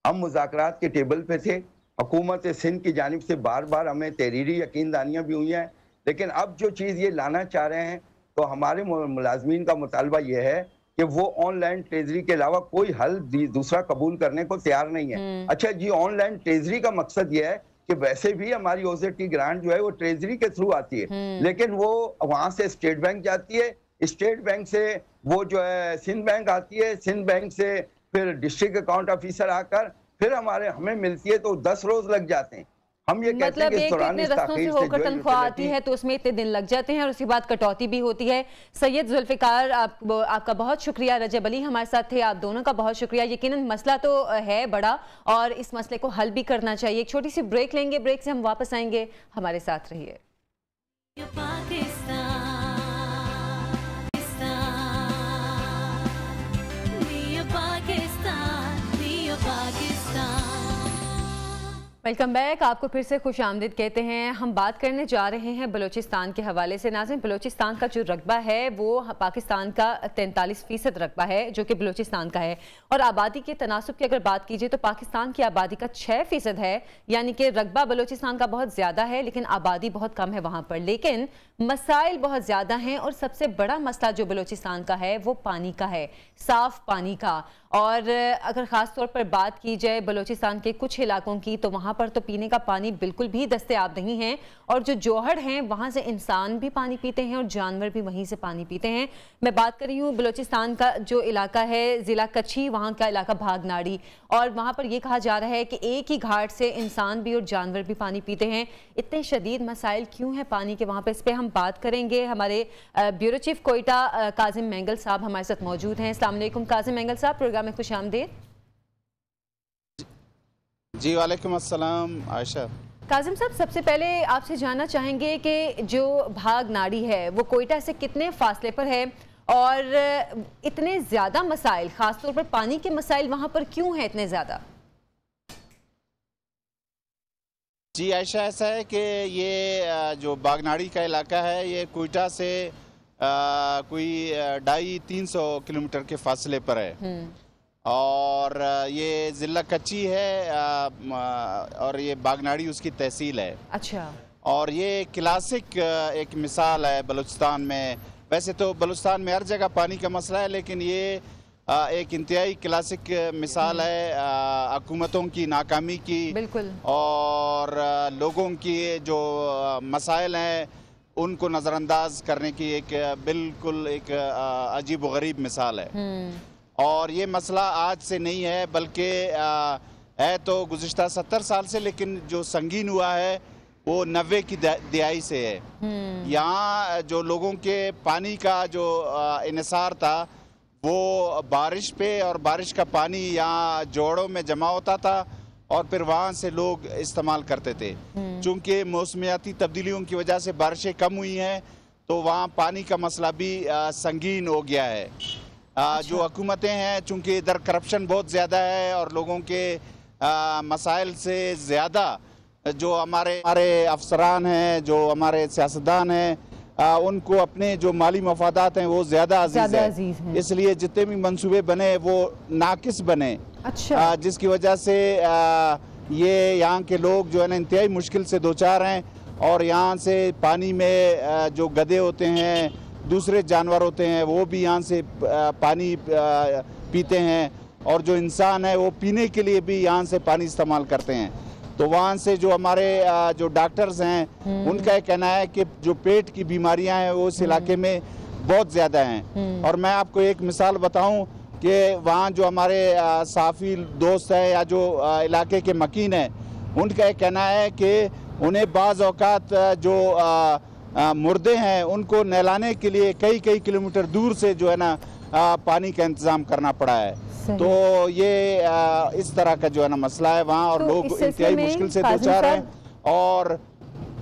हम मुज़ाकरात के टेबल पे थे, हुकूमत सिंध की जानिब से बार बार हमें तहरीरी यकीनदानियाँ भी हुई हैं, लेकिन अब जो चीज़ ये लाना चाह रहे हैं तो हमारे मुलाजमीन का मुतालबा ये है कि वो ऑनलाइन ट्रेजरी के अलावा कोई हल दूसरा कबूल करने को तैयार नहीं है। अच्छा जी, ऑनलाइन ट्रेजरी का मकसद ये है कि वैसे भी हमारी ओजेटी ग्रांट जो है वो ट्रेजरी के थ्रू आती है, लेकिन वो वहां से स्टेट बैंक जाती है, स्टेट बैंक से वो जो है सिंध बैंक आती है, सिंध बैंक से फिर डिस्ट्रिक्ट अकाउंट ऑफिसर आकर फिर हमें मिलती है, तो 10 रोज लग जाते हैं। हम ये कहते हैं कि इस दौरान इस रस्तों से होकर तनख्वाह आती है तो उसमें इतने दिन लग जाते हैं और उसके बाद कटौती भी होती है। सैयद जुल्फिकार, आपका बहुत शुक्रिया। रजब अली हमारे साथ थे, आप दोनों का बहुत शुक्रिया। यकीनन मसला तो है बड़ा और इस मसले को हल भी करना चाहिए। एक छोटी सी ब्रेक लेंगे, ब्रेक से हम वापस आएंगे, हमारे साथ रहिए। वेलकम बैक, आपको फिर से खुश आमदीद कहते हैं। हम बात करने जा रहे हैं बलूचिस्तान के हवाले से। नाज़रीन, बलूचिस्तान का जो रकबा है वो पाकिस्तान का 43% रकबा है जो कि बलूचिस्तान का है, और आबादी के तनासुब की अगर बात कीजिए तो पाकिस्तान की आबादी का 6% है, यानी कि रकबा बलूचिस्तान का बहुत ज़्यादा है लेकिन आबादी बहुत कम है वहाँ पर, लेकिन मसाइल बहुत ज़्यादा हैं। और सबसे बड़ा मसला जो बलूचिस्तान का है वो पानी का है, साफ़ पानी का। और अगर ख़ास तौर पर बात की जाए बलूचिस्तान के कुछ इलाकों की तो वहाँ पर तो पीने का पानी बिल्कुल भी दस्तयाब नहीं है, और जो जोहड़ हैं वहाँ से इंसान भी पानी पीते हैं और जानवर भी वहीं से पानी पीते हैं। मैं बात कर रही हूँ बलूचिस्तान का जो इलाका है ज़िला कच्छी, वहाँ का इलाका भागनाड़ी, और वहाँ पर यह कहा जा रहा है कि एक ही घाट से इंसान भी और जानवर भी पानी पीते हैं। इतने शदीद मसाइल क्यों हैं पानी के वहाँ पर, इस पर हम बात करेंगे। हमारे ब्यूरो चीफ कोयटा काजिम मेंगल साहब हमारे साथ मौजूद हैं। अस्सलाम वालेकुम काजिम मेंगल साहब, प्रोग्राम में खुश आमदीद। जी वालेकुम अस्सलाम आयशा। काजिम साहब, सबसे पहले आपसे जानना चाहेंगे कि जो भागनाड़ी है वो कोयटा से कितने फासले पर है, और इतने ज़्यादा मसाइल, ख़ासतौर पर पानी के मसाइल वहाँ पर क्यों हैं इतने ज़्यादा? जी आयशा, ऐसा है कि ये जो बागनाड़ी का इलाका है ये कोयटा से कोई 250-300 किलोमीटर के फासले पर है, और ये ज़िला कच्ची है और ये बागनाड़ी उसकी तहसील है। अच्छा। और ये क्लासिक एक मिसाल है बलूचिस्तान में। वैसे तो बलूचिस्तान में हर जगह पानी का मसला है, लेकिन ये एक इंतहाई क्लासिक मिसाल है हुकूमतों की नाकामी की, बिल्कुल, और लोगों की जो मसाइल हैं उनको नज़रअंदाज करने की एक बिल्कुल एक अजीब व गरीब मिसाल है। और ये मसला आज से नहीं है, बल्कि है तो गुज़िश्ता 70 साल से, लेकिन जो संगीन हुआ है वो 90 की दिहाई से है। यहाँ जो लोगों के पानी का जो इन्हिसार था वो बारिश पे, और बारिश का पानी यहाँ जोड़ों में जमा होता था और फिर वहाँ से लोग इस्तेमाल करते थे। चूँकि मौसमियाती तब्दीलियों की वजह से बारिशें कम हुई हैं तो वहाँ पानी का मसला भी संगीन हो गया है। जो हुकूमतें हैं, चूँकि इधर करप्शन बहुत ज़्यादा है और लोगों के मसाइल से ज़्यादा जो हमारे अफसरान हैं, जो हमारे सियासतदान हैं, उनको अपने जो माली मफादात हैं वो ज़्यादा अजीज़ है। इसलिए जितने भी मंसूबे बने वो नाकिस बने। अच्छा। जिसकी वजह से ये यहाँ के लोग जो है ना इंतहाई मुश्किल से दो चार हैं, और यहाँ से पानी में जो गधे होते हैं, दूसरे जानवर होते हैं, वो भी यहाँ से पानी पीते हैं, और जो इंसान है वो पीने के लिए भी यहाँ से पानी इस्तेमाल करते हैं। तो वहाँ से जो हमारे जो डॉक्टर्स हैं उनका कहना है कि जो पेट की बीमारियाँ हैं वो इस इलाके में बहुत ज़्यादा हैं। और मैं आपको एक मिसाल बताऊं कि वहाँ जो हमारे साफ़ी दोस्त हैं या जो इलाके के मकीन हैं, उनका कहना है कि उन्हें बाज़ औक़ात जो मुर्दे हैं उनको नहलाने के लिए कई किलोमीटर दूर से जो है ना पानी का इंतज़ाम करना पड़ा है। तो ये इस तरह का जो है ना मसला है वहाँ, और तो लोग इंतहाई मुश्किल से दो चार हैं। और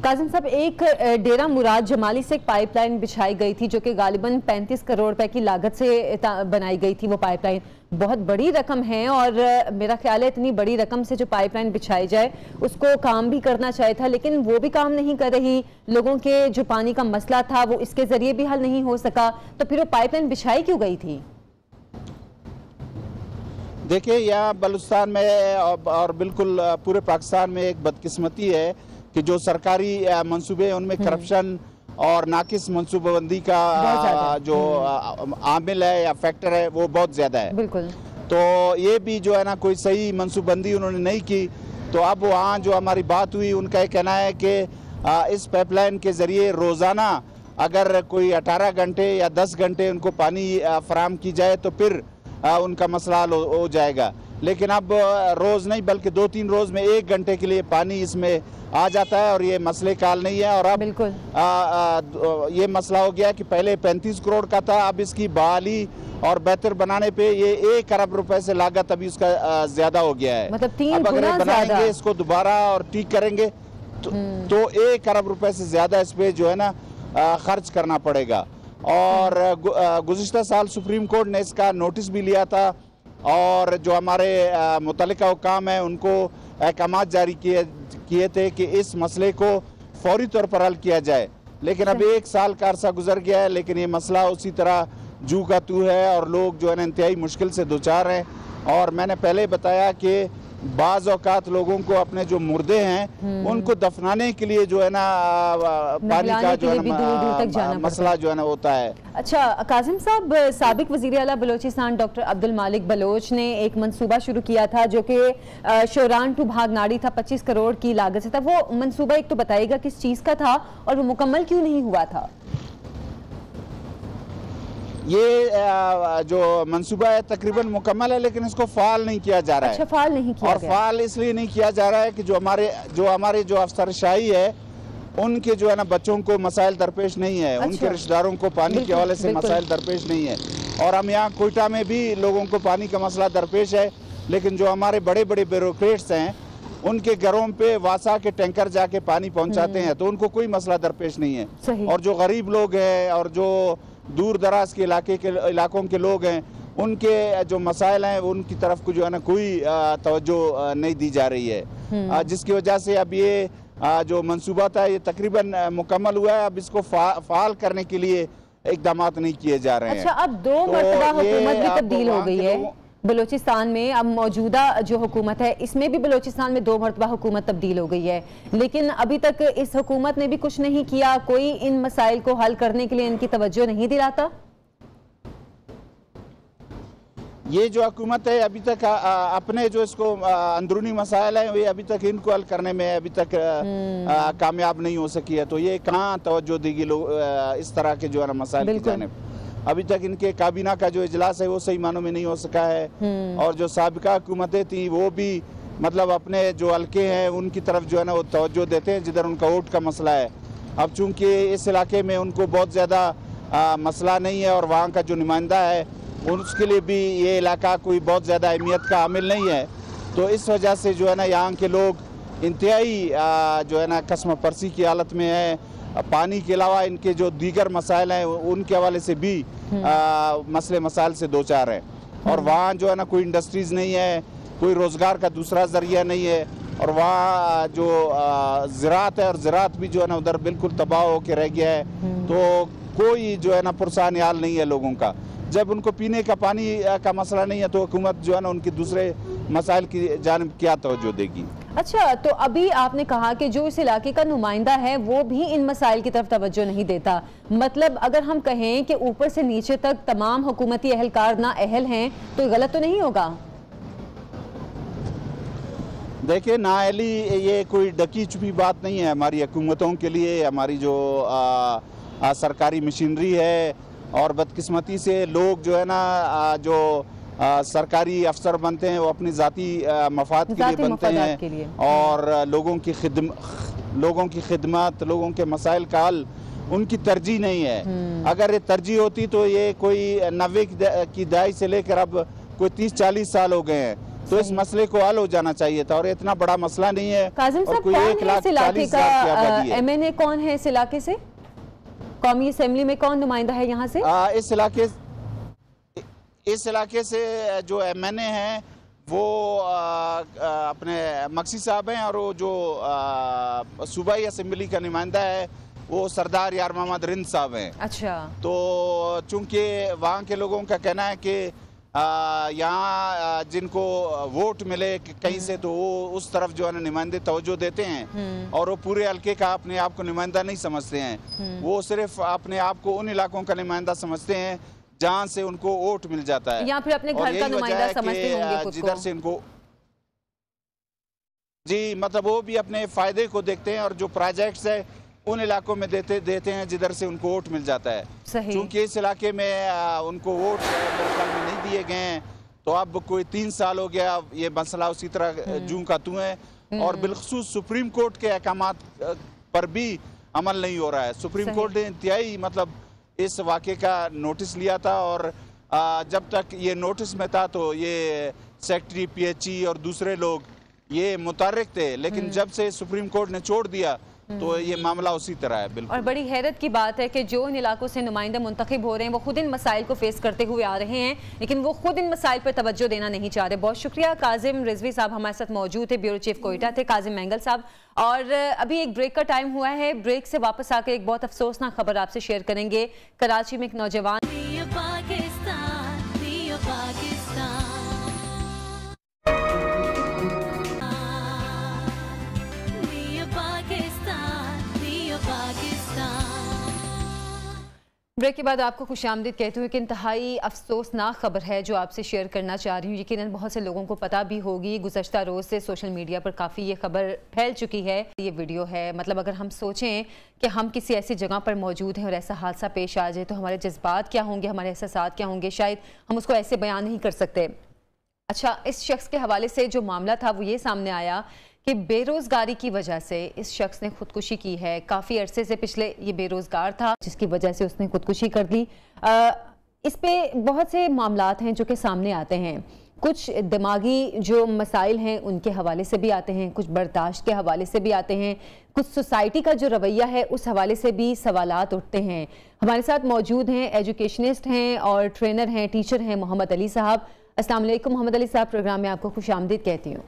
काजिम साहब, एक डेरा मुराद जमाली से एक पाइपलाइन बिछाई गई थी जो कि गालिबन 35 करोड़ रुपए की लागत से बनाई गई थी। वो पाइपलाइन बहुत बड़ी रकम है, और मेरा ख्याल है इतनी बड़ी रकम से जो पाइपलाइन बिछाई जाए उसको काम भी करना चाहिए था, लेकिन वो भी काम नहीं कर रही। लोगों के जो पानी का मसला था वो इसके जरिए भी हल नहीं हो सका, तो फिर वो पाइपलाइन बिछाई क्यों गई थी? देखिए, यहाँ बलूचिस्तान में और बिल्कुल पूरे पाकिस्तान में एक बदकिस्मती है कि जो सरकारी मंसूबे हैं उनमें करप्शन और नाकिस मंसूबाबंदी का जो आमिल है या फैक्टर है वो बहुत ज़्यादा है। बिल्कुल। तो ये भी जो है ना कोई सही मंसूबबंदी उन्होंने नहीं की। तो अब वहाँ जो हमारी बात हुई, उनका ये कहना है कि इस पाइपलाइन के ज़रिए रोज़ाना अगर कोई 18 घंटे या 10 घंटे उनको पानी फराहम की जाए तो फिर उनका मसला हल हो जाएगा। लेकिन अब रोज़ नहीं बल्कि 2-3 रोज़ में 1 घंटे के लिए पानी इसमें आ जाता है, और ये मसले का हल नहीं है। और अब ये मसला हो गया कि पहले 35 करोड़ का था, अब इसकी बहाली और बेहतर बनाने पे ये 1 अरब रुपए से लागत अभी उसका ज़्यादा हो गया है। मतलब 3 अब अगर गुना बनाएंगे इसको दोबारा और ठीक करेंगे तो 1 अरब रुपए से ज़्यादा इस पर जो है ना खर्च करना पड़ेगा। और गुज़िश्ता साल सुप्रीम कोर्ट ने इसका नोटिस भी लिया था, और जो हमारे मुतल्लिका हुकाम हैं उनको अहकामात जारी किए थे कि इस मसले को फौरी तौर पर हल किया जाए। लेकिन अब 1 साल का अरसा गुजर गया है, लेकिन ये मसला उसी तरह जू का तू है, और लोग जो है ना इंतहाई मुश्किल से दो चार हैं। और मैंने पहले बताया कि बाज़ औक़ात लोगों को अपने जो मुर्दे हैं उनको दफनाने के लिए जो है ना पानी का जो है ना मसला जो है ना होता है। अच्छा काजिम साहब, साबिक वज़ीर आला बलोचिस्तान डॉक्टर अब्दुल मालिक बलोच ने एक मंसूबा शुरू किया था जो कि शोरान टू भागनाड़ी था, 25 करोड़ की लागत से था। वो मंसूबा एक तो बताइएगा किस चीज़ का था और वो मुकम्मल क्यों नहीं हुआ था? ये जो मंसूबा है तकरीबन मुकम्मल है, लेकिन इसको फ़ाल नहीं किया जा रहा है। अच्छा, फ़ाल नहीं किया और फ़ाल इसलिए नहीं किया जा रहा है कि जो हमारे जो अफसरशाही है उनके जो है ना बच्चों को मसाइल दरपेश नहीं है। अच्छा। उनके रिश्तेदारों को पानी के हवाले से मसाइल दरपेश नहीं है। और हम यहाँ कोयटा में भी लोगों को पानी का मसला दरपेश है, लेकिन जो हमारे बड़े बड़े ब्यूरोक्रेट्स हैं उनके घरों पे वासा के टैंकर जाके पानी पहुँचाते हैं, तो उनको कोई मसला दरपेश नहीं है। और जो गरीब लोग हैं और जो दूर दराज के इलाकों के लोग हैं उनके जो मसाइल हैं उनकी तरफ को जो है ना कोई तवज्जो नहीं दी जा रही है, जिसकी वजह से अब ये जो मंसूबा था ये तकरीबन मुकम्मल हुआ है। अब इसको फ़ाल करने के लिए इक़दाम नहीं किए जा रहे हैं। अच्छा, अब 2 मरतबा हुकूमत भी तब्दील हो गई है बलोचिस्तान में। अब मौजूदा जो हुकूमत है इसमें भी बलोचिस्तान में 2 मरतबा हुकूमत तब्दील हो गई है, लेकिन अभी तक इस हुकूमत ने भी कुछ नहीं किया। कोई इन मसाइल को हल करने के लिए इनकी तवज्जो नहीं दिलाता। ये जो हुकूमत है अभी तक अपने जो इसको अंदरूनी मसाइल हैं वे अभी तक इनको हल करने में अभी तक कामयाब नहीं हो सकी है। तो ये कहाँ तवज्जो देगी लोग इस तरह के जो है ना मसाइल की जानिब। अभी तक इनके काबीना का जो इजलास है वो सही मानों में नहीं हो सका है, और जो साबिका हुकूमतें थी वो भी मतलब अपने जो हल्के हैं उनकी तरफ जो है ना वो तवज्जो देते हैं जिधर उनका वोट का मसला है। अब चूंकि इस इलाके में उनको बहुत ज़्यादा मसला नहीं है और वहाँ का जो नुमाइंदा है उसके लिए भी ये इलाका कोई बहुत ज़्यादा अहमियत का हामिल नहीं है, तो इस वजह से जो है ना यहाँ के लोग इंतहाई जो है ना कसम परसी की हालत में है। पानी के अलावा इनके जो दीगर मसाइल हैं उनके हवाले से भी मसले मसाइल से दो चार हैं। और वहाँ जो है ना कोई इंडस्ट्रीज़ नहीं है, कोई रोज़गार का दूसरा ज़रिया नहीं है, और वहाँ जो ज़राअत है और ज़राअत भी जो है ना उधर बिल्कुल तबाह होकर रह गया है। तो कोई जो है ना पुरसान हाल नहीं है लोगों का। जब उनको पीने का पानी का मसला नहीं है तो हुकूमत जो है ना उनकी दूसरे मसाइल की जानिब क्या तवज्जो देगी। अच्छा, तो अभी आपने कहा कि जो इस इलाके का नुमाइंदा है वो भी इन मसाइल की तरफ तवज्जो नहीं देता, मतलब अगर हम कहें कि ऊपर से नीचे तक तमाम हुकूमती अहलकार ना अहल हैं तो गलत तो नहीं होगा? देखिए, नाअहली ये कोई ढकी छुपी बात नहीं है हमारी हुकूमतों के लिए। हमारी जो सरकारी मशीनरी है और बदकिस्मती से लोग जो है ना जो सरकारी अफसर बनते हैं वो अपनी ज़ाती मफाद के लिए बनते हैं और लोगों की खिदमत, लोगों के मसाइल का हल उनकी तरजीह नहीं है। अगर ये तरजीह होती तो ये कोई 90 की दहाई से लेकर अब कोई 30-40 साल हो गए हैं, तो इस मसले को हल हो जाना चाहिए था और इतना बड़ा मसला नहीं है। काजिम साहब, कौन है इस इलाके का एमएनए, कौन है इस इलाके से? कौमी असेंबली में कौन नुमाइंदा है यहाँ से? इस इलाके से जो एमएनए हैं वो अपने मक्सी साहब हैं और वो जो सूबाई असेंबली का नुमाइंदा है वो सरदार यार मोहम्मद रिंद साहब हैं। अच्छा, तो चूंकि वहाँ के लोगों का कहना है कि यहाँ जिनको वोट मिले कहीं से तो वो उस तरफ जो है ना नुमाइंदे तवज्जो देते हैं और वो पूरे हल्के का अपने आप को नुमाइंदा नहीं समझते हैं। वो सिर्फ अपने आप को उन इलाकों का नुमाइंदा समझते हैं जहाँ से उनको वोट मिल जाता है, या फिर अपने घर का नुमाइंदा समझते होंगे खुद जिधर से इनको जी, मतलब वो भी अपने फायदे को देखते हैं और जो प्रोजेक्ट्स है उन इलाकों में देते हैं जिधर से उनको वोट मिल जाता है। क्योंकि इस इलाके में उनको वोट में नहीं दिए गए हैं तो अब कोई 3 साल हो गया ये मसला उसी तरह जूं का तू है और बिलखसूस सुप्रीम कोर्ट के अहकामात पर भी अमल नहीं हो रहा है। सुप्रीम कोर्ट ने इंतहाई मतलब इस वाक़े का नोटिस लिया था और जब तक ये नोटिस में था तो ये सेक्रेटरी पीएचई और दूसरे लोग ये मुतहर्रिक थे, लेकिन जब से सुप्रीम कोर्ट ने छोड़ दिया तो ये मामला उसी तरह है। बिल्कुल, और बड़ी हैरत की बात है कि जो इन इलाकों से नुमाइंदे मुंतखब हो रहे हैं वो खुद इन मसाइल को फेस करते हुए आ रहे हैं, लेकिन वो खुद इन मसाइल पर तवज्जो देना नहीं चाह रहे। बहुत शुक्रिया। काजिम रिजवी साहब हमारे साथ मौजूद थे, ब्यूरो चीफ कोयटा थे काजिम मेंगल साहब। और अभी एक ब्रेक का टाइम हुआ है, ब्रेक से वापस आकर एक बहुत अफसोसनाक खबर आपसे शेयर करेंगे। कराची में एक नौजवान ब्रेक के बाद आपको खुशामदीद कहते हुए कि इंतहाई अफसोसनाक खबर है जो आपसे शेयर करना चाह रही हूँ। यकीनन बहुत से लोगों को पता भी होगी, गुज़श्ता रोज़ से सोशल मीडिया पर काफ़ी ये खबर फैल चुकी है। ये वीडियो है, मतलब अगर हम सोचें कि हम किसी ऐसी जगह पर मौजूद हैं और ऐसा हादसा पेश आ जाए तो हमारे जज्बात क्या होंगे, हमारे एहसासात क्या होंगे, शायद हम उसको ऐसे बयान नहीं कर सकते। अच्छा, इस शख्स के हवाले से जो मामला था वो ये सामने आया कि बेरोज़गारी की वजह से इस शख्स ने खुदकुशी की है। काफ़ी अरसे से पिछले ये बेरोज़गार था जिसकी वजह से उसने खुदकुशी कर ली। इस पे बहुत से मामलात हैं जो कि सामने आते हैं, कुछ दिमागी जो मसाइल हैं उनके हवाले से भी आते हैं, कुछ बर्दाश्त के हवाले से भी आते हैं, कुछ सोसाइटी का जो रवैया है उस हवाले से भी सवालात उठते हैं। हमारे साथ मौजूद हैं, एजुकेशनिस्ट हैं और ट्रेनर हैं, टीचर हैं, मोहम्मद अली साहब। अस्सलाम वालेकुम मोहम्मद अली साहब, प्रोग्राम में आपको खुशामदीद कहती हूँ।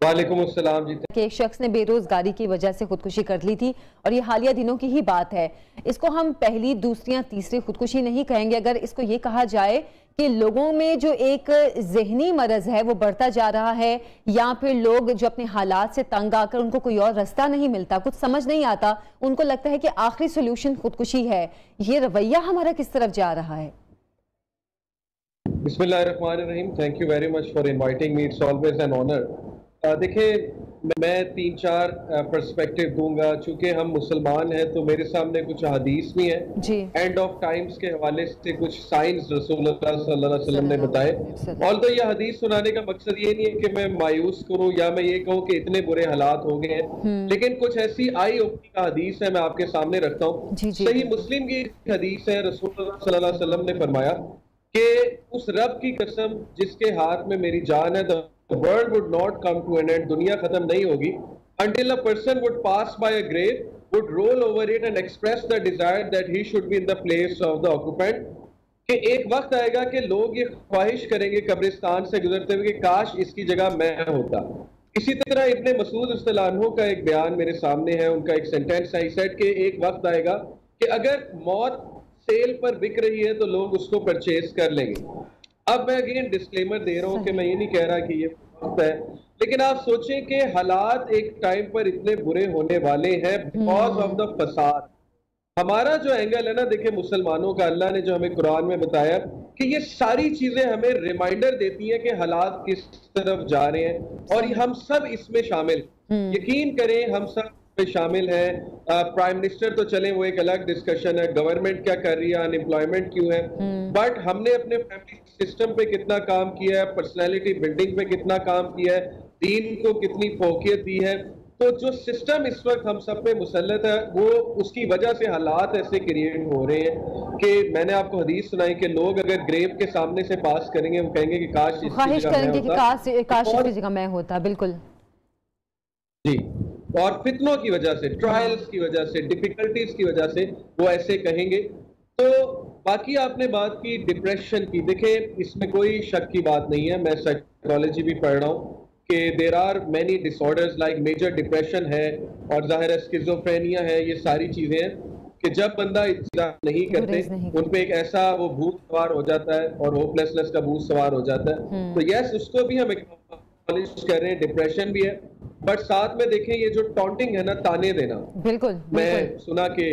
वालेकुम अस्सलाम जी। कि एक शख्स ने बेरोजगारी की वजह से खुदकुशी कर ली थी और ये हालिया दिनों की ही बात है। इसको हम पहली, दूसरी या तीसरी खुदकुशी नहीं कहेंगे, अगर इसको ये कहा जाए कि लोगों में जो एक जहनी मरज है वो बढ़ता जा रहा है, या फिर लोग जो अपने हालात से तंग आकर उनको कोई और रास्ता नहीं मिलता, कुछ समझ नहीं आता, उनको लगता है कि आखिरी सोल्यूशन खुदकुशी है। ये रवैया हमारा किस तरफ जा रहा है? बिस्मिल्लाहिर्रहमानिर्रहीम। Thank you very much for inviting me, it's always an honour. देखिए, मैं 3-4 पर्सपेक्टिव दूंगा। चूंकि हम मुसलमान हैं तो मेरे सामने कुछ हदीस भी हैं एंड ऑफ टाइम्स के हवाले से, कुछ साइंस रसूलुल्लाह सल्लल्लाहु अलैहि वसल्लम ने बताए। ऑल्दो ये हदीस सुनाने का मकसद ये नहीं है कि मैं मायूस करूं या मैं ये कहूं कि इतने बुरे हालात हो गए हैं, लेकिन कुछ ऐसी आई ओपनिंग हदीस है मैं आपके सामने रखता हूँ। सही मुस्लिम की हदीस है, रसूलुल्लाह सल्लल्लाहु अलैहि वसल्लम ने फरमाया कि उस रब की कसम जिसके हाथ में मेरी जान है, the world would not come to an end, दुनिया खत्म नहीं होगी until a person would pass by a grave, would roll over it and express the desire that he should be in the place of the occupant। कि एक वक्त आएगा कि लोग ये ख्वाहिश करेंगे कब्रिस्तान से गुजरते हुए कि काश इसकी जगह मैं होता। इसी तरह इब्ने मसूद रज़ियल्लाहु अन्हु का एक बयान मेरे सामने है, उनका एक सेंटेंस है, he said कि एक वक्त आएगा कि अगर मौत सेल पर बिक रही है तो लोग उसको परचेज कर लेंगे। अब मैं अगेन डिस्क्लेमर दे रहा हूँ कि मैं ये नहीं कह रहा कि ये वक्त है, लेकिन आप सोचें कि हालात एक टाइम पर इतने बुरे होने वाले हैं बिकॉज ऑफ द फसाद। हमारा जो एंगल है ना, देखिए मुसलमानों का, अल्लाह ने जो हमें कुरान में बताया कि ये सारी चीजें हमें रिमाइंडर देती हैं कि हालात किस तरफ जा रहे हैं और हम सब इसमें शामिल, यकीन करें हम सब में शामिल हैं। प्राइम मिनिस्टर तो चले वो एक अलग डिस्कशन है, गवर्नमेंट क्या कर रही है, अनएम्प्लॉयमेंट क्यों है, बट हमने अपने फैमिली सिस्टम पे कितना काम किया है, पर्सनैलिटी बिल्डिंग पे कितना काम किया है, दीन को कितनी फोकियत दी है। तो जो सिस्टम इस वक्त हम सब पे मुसल्लत है, वो उसकी वजह से हालात ऐसे क्रिएट हो रहे हैं कि मैंने आपको हदीस सुनाई कि लोग अगर ग्रेव के सामने से पास करेंगे, वो कहेंगे कि काश ख्वाहिश करेंगे कि काश इसकी जगह मैं होता। बिल्कुल जी, और फितनों की वजह से, ट्रायल्स की वजह से, डिफिकल्टीज की वजह से वो ऐसे कहेंगे। तो बाकी आपने बात की डिप्रेशन की, देखिए इसमें कोई शक की बात नहीं है, मैं साइकोलॉजी भी पढ़ रहा हूँ कि there are many disorders like major depression है और जाहिर है स्किज़ोफ्रेनिया है, ये सारी चीजें हैं कि जब बंदा इंतजार नहीं करते उन पे एक ऐसा वो भूत सवार हो जाता है और होपलेसनेस का भूत सवार हो जाता है। तो यस, उसको भी हम एक्नॉलेज कर रहे हैं, डिप्रेशन भी है, बट साथ में देखें ये जो टॉन्टिंग है ना, ताने देना, बिल्कुल मैं सुना कि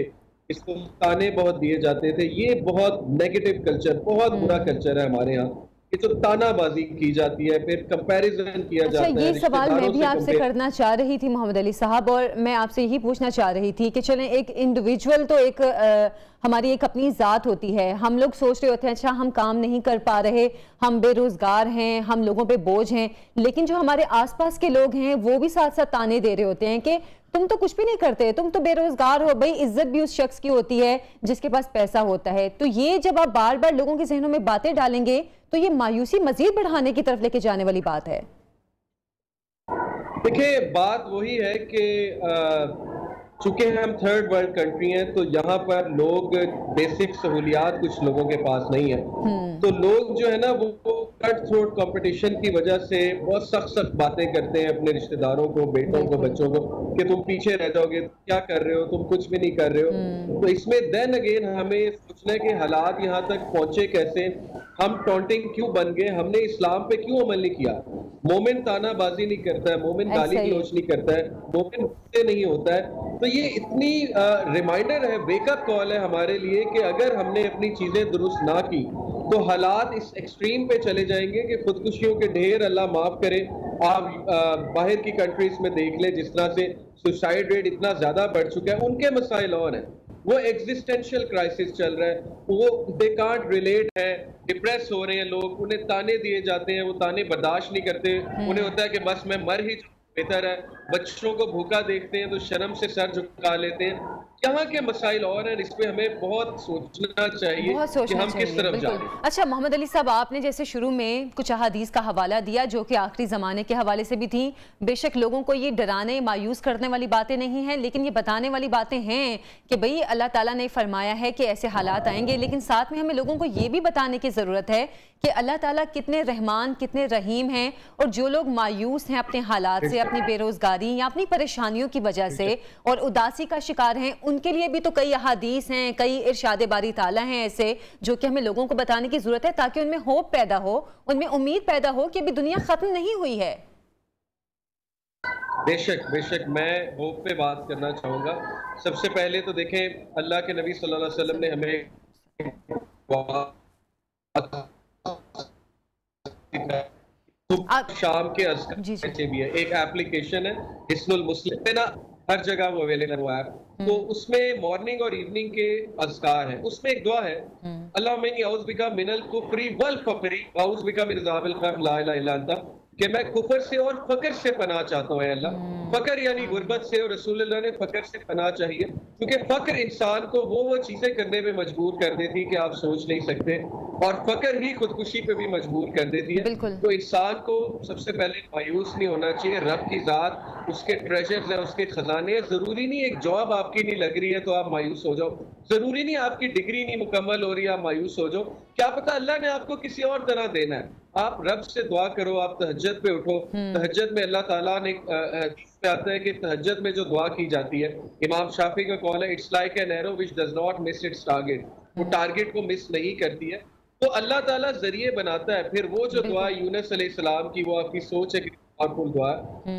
इसको ताने बहुत दिए जाते थे, ये बहुत नेगेटिव कल्चर, बहुत बुरा कल्चर है हमारे यहाँ, ये तो तानाबाजी की जाती है, फिर कंपैरिजन किया जाता है। ये सवाल मैं भी आपसे करना चाह रही थी मोहम्मद अली साहब, और मैं आपसे यही पूछना चाह रही थी कि चलें एक इंडिविजुअल तो एक हमारी एक अपनी ज़ात होती है, हम लोग सोच रहे होते हैं अच्छा हम काम नहीं कर पा रहे, हम बेरोज़गार हैं, हम लोगों पे बोझ हैं, लेकिन जो हमारे आसपास के लोग हैं वो भी साथ साथ ताने दे रहे होते हैं कि तुम तो कुछ भी नहीं करते, तुम तो बेरोजगार हो। भाई इज्जत भी उस शख्स की होती है जिसके पास पैसा होता है। तो ये जब आप बार बार लोगों के जहनों में बातें डालेंगे तो ये मायूसी मजीद बढ़ाने की तरफ लेके जाने वाली बात है। देखिए बात वही है कि चूंकि हम थर्ड वर्ल्ड कंट्री हैं तो यहाँ पर लोग बेसिक सहूलियात कुछ लोगों के पास नहीं है, तो लोग जो है ना वो कट थ्रोट कंपटीशन की वजह से बहुत सख्त सख्त बातें करते हैं अपने रिश्तेदारों को, बेटों को, बच्चों को कि तुम पीछे रह जाओगे, क्या कर रहे हो, तुम कुछ भी नहीं कर रहे हो। तो इसमें देन अगेन हमें सोचना है कि हालात यहाँ तक पहुंचे कैसे, हम टॉन्टिंग क्यों बन गए, हमने इस्लाम पे क्यों अमल नहीं किया। मोमिन तानाबाजी नहीं करता है, मोमिन गाली गलौज नहीं करता है, मोमिन गुस्से नहीं होता है। तो ये इतनी रिमाइंडर है, वेकअप कॉल है हमारे लिए कि अगर हमने अपनी चीजें दुरुस्त ना की तो हालात इस एक्सट्रीम पे चले जाएंगे कि खुदकुशियों के ढेर, अल्लाह माफ करे। आप बाहर की कंट्रीज में देख ले जिस तरह से सुसाइड रेट इतना ज्यादा बढ़ चुका है, उनके मसाइल और हैं, वो एग्जिस्टेंशियल क्राइसिस चल रहा है, वो दे कांट रिलेट है, डिप्रेस हो रहे हैं लोग, उन्हें ताने दिए जाते हैं, वो ताने बर्दाश्त नहीं करते, उन्हें होता है कि बस मैं मर ही बेहतर है। बच्चों को भूखा देखते हैं तो शर्म से सर झुका लेते हैं। यहाँ के मसाइल और हैं, इस पे हमें बहुत सोचना चाहिए कि हम किस तरफ जा रहे हैं। अच्छा मोहम्मद अली साहब, आपने जैसे शुरू में कुछ अहादीस का हवाला दिया जो कि आखिरी ज़माने के हवाले से भी थी, बेशक लोगों को ये डराने मायूस करने वाली बातें नहीं हैं, लेकिन ये बताने वाली बातें हैं कि भाई अल्लाह ताला ने फरमाया है कि ऐसे हालात आएंगे, लेकिन साथ में हमें लोगों को ये भी बताने की ज़रूरत है कि अल्लाह ताला कितने रहमान, कितने रहीम हैं, और जो लोग मायूस हैं अपने हालात से, अपनी बेरोज़गारी या अपनी परेशानियों की वजह से और उदासी का शिकार हैं, उनके लिए भी तो कई अहादीस हैं, कई इरशाद बारी ताला हैं ऐसे जो कि हमें लोगों को बताने की जरूरत है ताकि उनमें होप पैदा हो, उनमें उम्मीद पैदा हो कि अभी दुनिया खत्म नहीं हुई है। बेशक बेशक मैं होप पे बात करना चाहूंगा। सबसे पहले तो देखें अल्लाह के नबी सल्लल्लाहु अलैहि वसल्लम ने हमें शाम के अज़कार भी है, एक एप्लीकेशन है हिस्नुल मुस्लिम पे ना, हर जगह वो अवेलेबल हुआ है, तो उसमें मॉर्निंग और इवनिंग के अज़कार हैं। उसमें एक दुआ है, अल्लाहुम्मा इन्नी औज़ु बिका मिनल कुफ्री वल फ़क़्री व औज़ु बिका मिन अज़ाबिल क़ब्र ला इलाहा इल्ला अंता, कि मैं कुफर से और फकर से पनाह चाहता हूँ अल्लाह। फकर यानी गुर्बत से, और रसूलुल्लाह ने फकर से पनाह चाहिए क्योंकि फकर इंसान को वो चीजें करने में मजबूर कर देती कि आप सोच नहीं सकते, और फकर ही खुदकुशी पे भी मजबूर कर देती है। तो इंसान को सबसे पहले मायूस नहीं होना चाहिए। रब की जात, उसके ट्रेजर्स है, उसके खजाने। जरूरी नहीं एक जॉब आपकी नहीं लग रही है तो आप मायूस हो जाओ, जरूरी नहीं आपकी डिग्री नहीं मुकम्मल हो रही है आप मायूस हो जाओ, क्या पता अल्लाह ने आपको किसी और तरह देना है। आप रब से दुआ करो, आप तहज्जुद पे उठो। तहज्जुद में अल्लाह ताला ने पे आता है कि तहज्जुद में जो दुआ की जाती है, इमाम शाफी का कौल है, it's like an arrow which does not miss it's target, वो टारगेट को मिस नहीं करती है। तो अल्लाह ताला जरिए बनाता है। फिर वो जो दुआ यूनुस अलैहिस्सलाम की, वो आपकी सोच है कि पावरफुल दुआ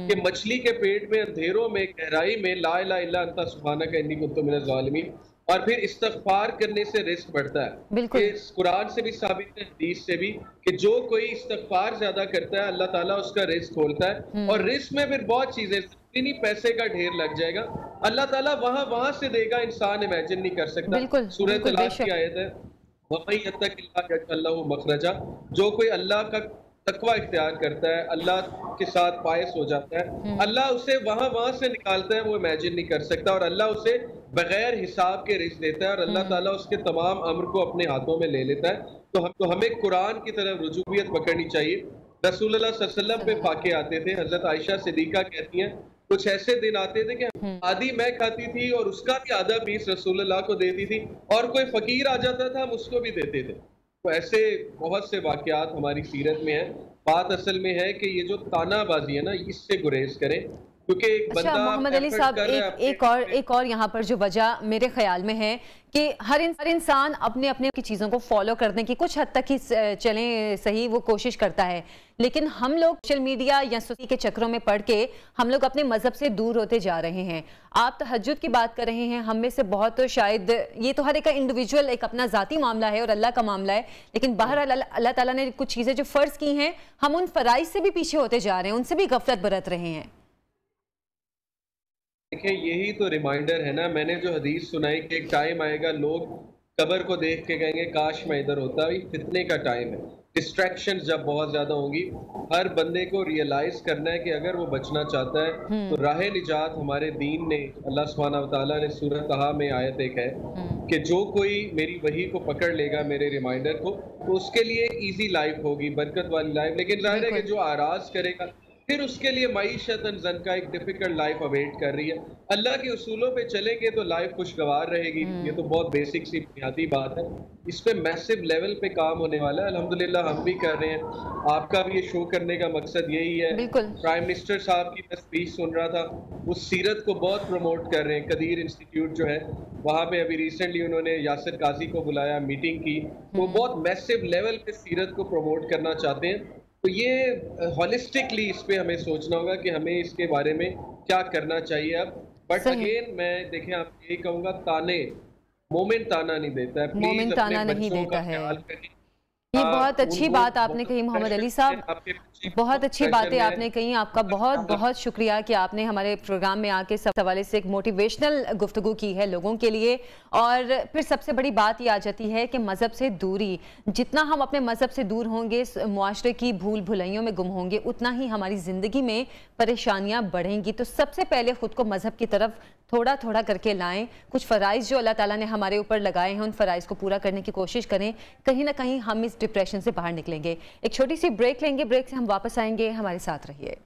कि मछली के पेट में अंधेरों में गहराई में ला इलाहा इल्ला अंता सुब्हानका इन्नी कुन्तु मिनज़ ज़ालिमीन, और फिर इस्तग़फ़ार करने से रिस्क बढ़ता है। बिल्कुल, इस कुरान से भी साबित है, हदीस से भी, कि जो कोई इस्तग़फ़ार ज्यादा करता है अल्लाह ताला उसका रिस्क खोलता है। और रिस्क में फिर बहुत चीजें, नहीं पैसे का ढेर लग जाएगा, अल्लाह ताला वहां से देगा, इंसान इमेजिन नहीं कर सकता। सूरह तलाक की आयत है, वमन यत्तक़िल्लाह यजअल लहू मखरजा, जो कोई अल्लाह का तकवा इख्तियार करता है, अल्लाह के साथ पायस हो जाता है, अल्लाह उसे वहां से निकालता है, वो इमेजिन नहीं कर सकता। और अल्लाह उसे बगैर हिसाब के रिज़्क़ देता है, और अल्लाह ताला उसके तमाम अम्र को अपने हाथों में ले लेता है। तो हमें कुरान की तरफ रुजूबियत पकड़नी चाहिए। रसूलुल्लाह सल्लल्लाहु अलैहि वसल्लम पे फाके आते थे, हजरत आयशा सिद्दीका कहती हैं कुछ ऐसे दिन आते थे कि आधी मैं खाती थी और उसका भी आधा पीस रसूलुल्लाह को देती थी, और कोई फकीर आ जाता था हम उसको भी देते थे। तो ऐसे बहुत से वाकयात हमारी सीरत में है। बात असल में है कि ये जो तानाबाजी है ना, इससे गुरेज करें, क्योंकि एक बंदा मोहम्मद अली साहब, एक और यहाँ पर जो वजह मेरे ख्याल में है कि हर इंसान अपने अपने की चीज़ों को फॉलो करने की कुछ हद तक ही चलें सही वो कोशिश करता है, लेकिन हम लोग सोशल मीडिया या सोशल के चक्रों में पढ़ के हम लोग अपने मजहब से दूर होते जा रहे हैं। आप तहज्जुद की बात कर रहे हैं, हम में से बहुत तो शायद ये तो हर एक का इंडिविजुअल एक अपना ज़ाती मामला है और अल्लाह का मामला है, लेकिन बाहर अल्लाह ताला ने कुछ चीज़ें जो फ़र्ज़ की हैं हम उन फ़राइज़ से भी पीछे होते जा रहे हैं, उनसे भी गफलत बरत रहे हैं। देखिए यही तो रिमाइंडर है ना, मैंने जो हदीस सुनाई कि एक टाइम आएगा लोग कब्र को देख के कहेंगे काश मैं इधर होता। फितने का टाइम है, डिस्ट्रैक्शन जब बहुत ज्यादा होंगी, हर बंदे को रियलाइज करना है कि अगर वो बचना चाहता है तो राह निजात हमारे दीन ने, अल्लाह सुब्हानहू व तआला ने सूरह तहा में आयत एक है कि जो कोई मेरी वही को पकड़ लेगा, मेरे रिमाइंडर को, तो उसके लिए इजी लाइफ होगी, बरकत वाली लाइफ। लेकिन जाहिर है कि जो आराज करेगा फिर उसके लिए मईशतन जन का एक डिफिकल्ट लाइफ अवेट कर रही है। अल्लाह के उसूलों पे चलेंगे तो लाइफ खुशगवार रहेगी। ये तो बहुत बेसिक सी बुनियादी बात है, इस पे मैसिव लेवल पे काम होने वाला है। अल्हम्दुलिल्लाह हम भी कर रहे हैं, आपका भी ये शो करने का मकसद यही है। प्राइम मिनिस्टर साहब की मैं स्पीच सुन रहा था, उस सीरत को बहुत प्रमोट कर रहे हैं। कदीर इंस्टीट्यूट जो है वहाँ पे अभी रिसेंटली उन्होंने यासिर काजी को बुलाया, मीटिंग की, वो बहुत मैसिव लेवल पे सीरत को प्रमोट करना चाहते हैं। तो ये हॉलिस्टिकली इस पे हमें सोचना होगा कि हमें इसके बारे में क्या करना चाहिए अब। बट अगेन मैं देखें आप यही कहूँगा, ताने, मोमिन ताना नहीं देता है, मोमिन ताना नहीं देता है। ये बहुत अच्छी बात आपने कही मोहम्मद अली साहब, बहुत अच्छी बातें आपने कही। आपका बहुत बहुत शुक्रिया कि आपने हमारे प्रोग्राम में आके सब हवाले से एक मोटिवेशनल गुफ्तगू की है लोगों के लिए। और फिर सबसे बड़ी बात ये आ जाती है कि मज़हब से दूरी, जितना हम अपने मज़हब से दूर होंगे, मुआशरे की भूल भुलैयों में गुम होंगे, उतना ही हमारी ज़िंदगी में परेशानियाँ बढ़ेंगी। तो सबसे पहले ख़ुद को मज़हब की तरफ थोड़ा थोड़ा करके लाएं। कुछ फ़राइज़ जो अल्लाह ताला ने हमारे ऊपर लगाए हैं, उन फ़राइज़ को पूरा करने की कोशिश करें। कहीं ना कहीं हम इस डिप्रेशन से बाहर निकलेंगे। एक छोटी सी ब्रेक लेंगे, ब्रेक से हम वापस आएंगे, हमारे साथ रहिए।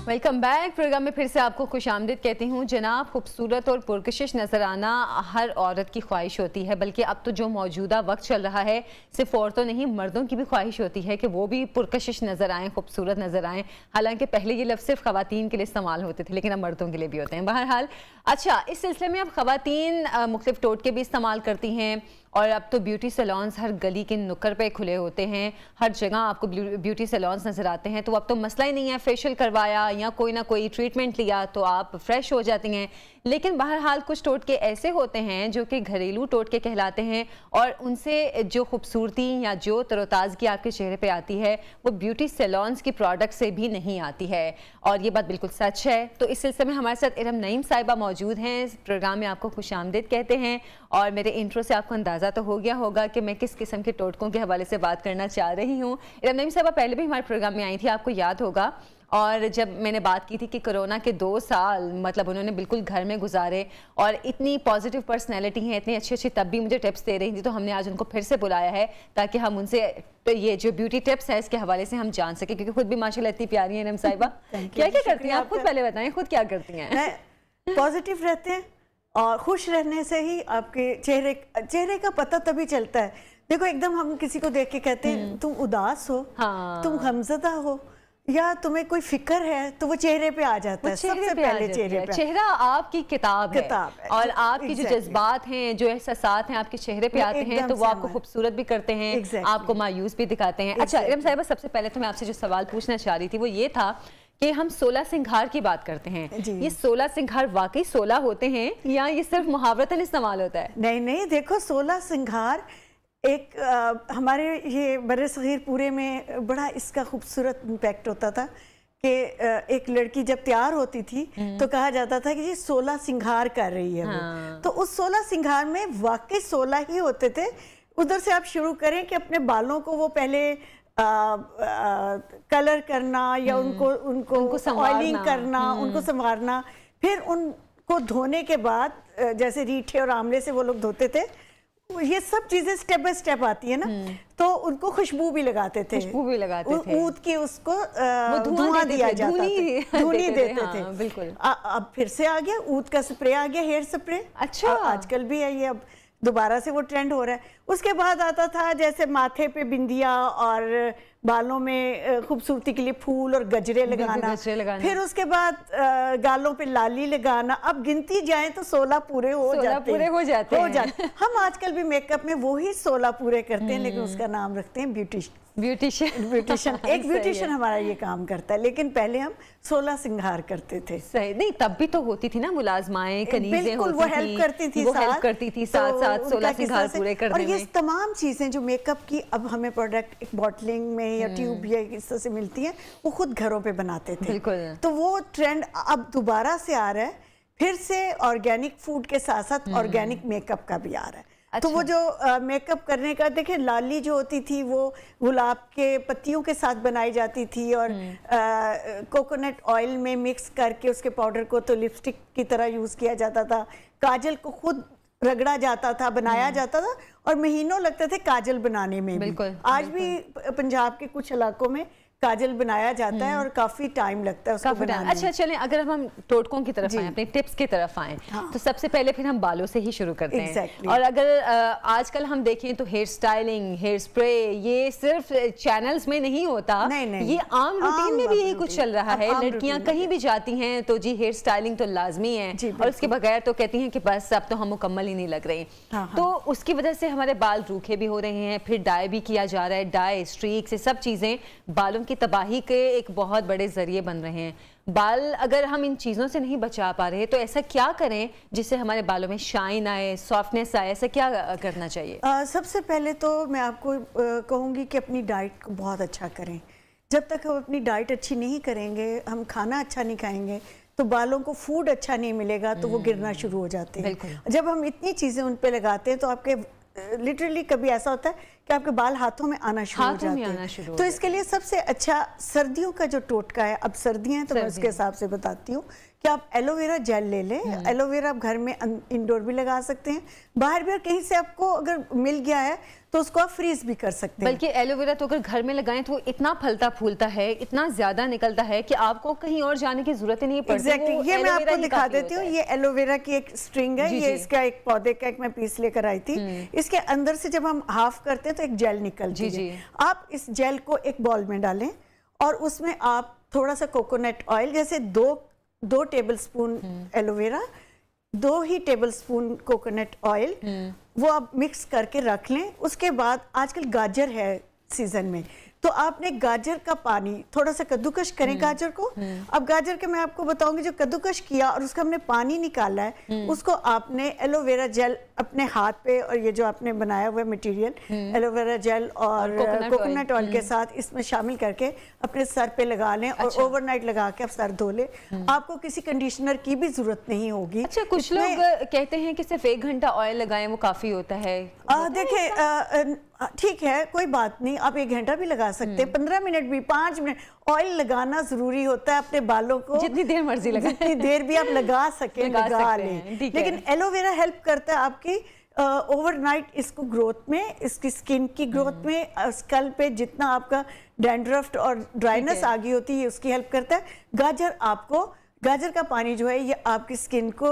Welcome back. प्रोग्राम में फिर से आपको खुशामदीद कहती हूँ। जनाब, खूबसूरत और पुरकशिश नज़र आना हर औरत की ख्वाहिश होती है, बल्कि अब तो जो मौजूदा वक्त चल रहा है सिर्फ औरतों नहीं मर्दों की भी ख्वाहिश होती है कि वो भी पुरकशिश नज़र आएँ, खूबसूरत नज़र आएँ। हालांकि पहले ये लफ्ज़ सिर्फ ख़वातीन के लिए इस्तेमाल होते थे, लेकिन अब मर्दों के लिए भी होते हैं। बहरहाल, अच्छा, इस सिलसिले में अब ख़वातीन मुख्तलिफ टोटके भी इस्तेमाल करती हैं, और अब तो ब्यूटी सैलून्स हर गली के नुक्कड़ पे खुले होते हैं, हर जगह आपको ब्यूटी सैलून्स नज़र आते हैं। तो अब तो मसला ही नहीं है, फेशियल करवाया या कोई ना कोई ट्रीटमेंट लिया तो आप फ्रेश हो जाती हैं। लेकिन बहरहाल कुछ टोटके ऐसे होते हैं जो कि घरेलू टोटके कहलाते हैं, और उनसे जो खूबसूरती या जो तरोताज़गी आपके चेहरे पे आती है वो ब्यूटी सैलून्स की प्रोडक्ट से भी नहीं आती है, और ये बात बिल्कुल सच है। तो इस सिलसिले में हमारे साथ इरम नईम साहिबा मौजूद हैं। इस प्रोग्राम में आपको खुशामदीद कहते हैं, और मेरे इंट्रो से आपको अंदाज़ा तो हो गया होगा कि मैं किस किस्म के टोटकों के हवाले से बात करना चाह रही हूँ। इरम नईम साहिबा पहले भी हमारे प्रोग्राम में आई थी, आपको याद होगा, और जब मैंने बात की थी कि कोरोना के 2 साल मतलब उन्होंने बिल्कुल घर में गुजारे, और इतनी पॉजिटिव पर्सनैलिटी हैं, इतनी अच्छी अच्छी, तब भी मुझे टिप्स दे रही थी। तो हमने आज उनको फिर से बुलाया है ताकि हम उनसे तो ये जो ब्यूटी टिप्स है इसके हवाले से हम जान सकें, क्योंकि खुद भी माशाल्लाह इतनी प्यारी है इरम साहिबा। क्या क्या करती हैं आप, खुद पहले बताएं, खुद क्या करती हैं? पॉजिटिव रहते हैं, और खुश रहने से ही आपके चेहरे का पता तभी चलता है। देखो, एकदम हम किसी को देख के कहते हैं तुम उदास हो, तुम गमज़दा हो, या तुम्हें कोई फिक्र है तो वो चेहरे पे आ जाता है, सबसे पहले चेहरे पे। चेहरा आपकी किताब है और आपकी जो जज्बात हैं, जो एहसासात हैं आपके चेहरे पे आते हैं तो वो आपको खूबसूरत भी करते हैं, आपको मायूस भी दिखाते हैं। अच्छा इरम साहिबा, सबसे पहले तो मैं आपसे जो सवाल पूछना चाह रही थी वो ये था कि हम 16 सिंगार की बात करते हैं, ये 16 सिंगार वाकई 16 होते हैं या ये सिर्फ मुहावरतन इस्तेमाल होता है? नहीं नहीं, देखो 16 सिंगार एक हमारे ये बड़े सगीर पूरे में बड़ा इसका खूबसूरत इम्पैक्ट होता था कि एक लड़की जब तैयार होती थी तो कहा जाता था कि ये 16 सिंगार कर रही है वो। तो उस 16 सिंगार में वाकई 16 ही होते थे। उधर से आप शुरू करें कि अपने बालों को वो पहले कलर करना या उनको ऑयलिंग करना, उनको संवारना, फिर उनको धोने के बाद जैसे रीठे और आंवले से वो लोग धोते थे, ये सब चीजें स्टेप बाय स्टेप आती है ना। तो उनको खुशबू भी लगाते थे, ऊद की उसको धुआं दिया जाता था, धुनी देते थे। बिल्कुल। अब फिर से आ गया ऊद का स्प्रे, आ गया हेयर स्प्रे। अच्छा, आजकल भी है ये, अब दोबारा से वो ट्रेंड हो रहा है। उसके बाद आता था जैसे माथे पे बिंदिया और बालों में खूबसूरती के लिए फूल और गजरे लगाना, फिर उसके बाद गालों पे लाली लगाना। अब गिनती जाए तो 16 पूरे हो जाते हैं। हम आजकल भी मेकअप में वही 16 पूरे करते हैं, लेकिन उसका नाम रखते हैं ब्यूटिशियन। एक ब्यूटिशियन हमारा ये काम करता है, लेकिन पहले हम 16 सिंगार करते थे। सही नहीं, तब भी तो होती थी ना मुलाजमाएं, कनीज़ें होती थी, वो हेल्प करती थी, साथ 16 सिंगार पूरे करने में। और ये तमाम चीजें जो मेकअप की अब हमें प्रोडक्ट एक बॉटलिंग में या ट्यूब या इस तरह से मिलती हैं, वो खुद घरों पे बनाते थे। तो वो ट्रेंड अब दोबारा से आ रहा है, फिर से ऑर्गेनिक फूड के साथ साथ ऑर्गेनिक मेकअप का भी आ रहा है। तो वो जो मेकअप करने का, देखिए लाली जो होती थी वो गुलाब के पत्तियों के साथ बनाई जाती थी और कोकोनट ऑयल में मिक्स करके उसके पाउडर को तो लिपस्टिक की तरह यूज किया जाता था। काजल को खुद रगड़ा जाता था, बनाया जाता था और महीनों लगते थे काजल बनाने में भी। आज भी पंजाब के कुछ इलाकों में काजल बनाया जाता है और काफी टाइम लगता है उसको बनाने में। अच्छा चलें, अगर हम टोटकों की तरफ आए, अपने टिप्स की तरफ आए, तो सबसे पहले फिर हम बालों से ही शुरू करते हैं। और अगर आजकल हम देखें तो हेयर स्टाइलिंग, हेयर स्प्रे, ये सिर्फ चैनल्स में नहीं होता, ये आम रूटीन में भी यही कुछ चल रहा है। लड़कियां कहीं भी जाती हैं तो जी हेयर स्टाइलिंग तो लाजमी है, और उसके बगैर तो कहती हैं कि बस अब तो हम मुकम्मल ही नहीं लग रही। तो उसकी वजह से हमारे बाल रूखे भी हो रहे हैं, फिर डाई भी किया जा रहा है, डाई, स्ट्रीक्स, ये सब चीजें बालों की तबाही के एक बहुत बड़े जरिए बन रहे हैं। बाल अगर हम इन चीज़ों से नहीं बचा पा रहे तो ऐसा क्या करें जिससे हमारे बालों में शाइन आए, सॉफ्टनेस आए, ऐसा क्या करना चाहिए? सबसे पहले तो मैं आपको कहूँगी कि अपनी डाइट को बहुत अच्छा करें। जब तक हम अपनी डाइट अच्छी नहीं करेंगे, हम खाना अच्छा नहीं खाएंगे, तो बालों को फूड अच्छा नहीं मिलेगा तो वो गिरना शुरू हो जाते हैं। जब हम इतनी चीज़ें उन पे लगाते हैं तो आपके लिटरली कभी ऐसा होता है कि आपके बाल हाथों में आना शुरू हो जाते हैं। तो इसके लिए सबसे अच्छा सर्दियों का जो टोटका है, अब सर्दियां हैं तो मैं उसके हिसाब से बताती हूँ कि आप एलोवेरा जेल ले लें। एलोवेरा आप घर में इंडोर भी लगा सकते हैं, बाहर भी कहीं से आपको अगर मिल गया है तो उसको आप फ्रीज भी कर सकते हैं। बल्कि एलोवेरा तो अगर घर में लगाएं तो इतना फलता फूलता है, इतना ज्यादा निकलता है कि आपको कहीं और जाने की जरूरत ही नहीं पड़ती। ये मैं आपको दिखा देती हूँ। ये एलोवेरा की एक स्ट्रिंग है, ये इसका एक पौधे का एक मैं पीस लेकर आई थी। इसके अंदर से जब हम हाफ करते हैं तो एक जेल निकलती है। आप इस जेल को एक बॉल में डालें और उसमें आप थोड़ा सा कोकोनट ऑयल, जैसे दो टेबल स्पून एलोवेरा, 2 ही टेबल स्पून कोकोनट ऑयल, वो आप मिक्स करके रख लें। उसके बाद आजकल गाजर है सीजन में, तो आपने गाजर का पानी थोड़ा सा कद्दूकश करें गाजर को। अब गाजर के मैं आपको बताऊंगी, जो कद्दूकश किया और उसका हमने पानी निकाला है, उसको आपने एलोवेरा जेल अपने हाथ पे और ये जो आपने बनाया हुआ मटेरियल एलोवेरा जेल और कोकोनट ऑयल के साथ इसमें शामिल करके अपने सर पे लगा लें और ओवरनाइट लगा के आप सर धो लें। आपको किसी कंडीशनर की भी जरूरत नहीं होगी। अच्छा, कुछ लोग कहते हैं कि सिर्फ 1 घंटा ऑयल लगाएं वो काफी होता है। देखिए ठीक है, कोई बात नहीं, आप 1 घंटा भी लगा सकते हैं, 15 मिनट भी, 5 मिनट। ऑयल लगाना जरूरी होता है अपने बालों को, जितनी देर मर्जी लगाएं, जितनी देर भी आप लगा सके लगा लें। लेकिन एलोवेरा हेल्प करता है आपकी ओवरनाइट इसको ग्रोथ में, इसकी स्किन की ग्रोथ में, स्कल पे जितना आपका डैंड्रफ और ड्राइनेस आ गई होती है उसकी हेल्प करता है। गाजर आपको गाजर का पानी जो है ये आपकी स्किन को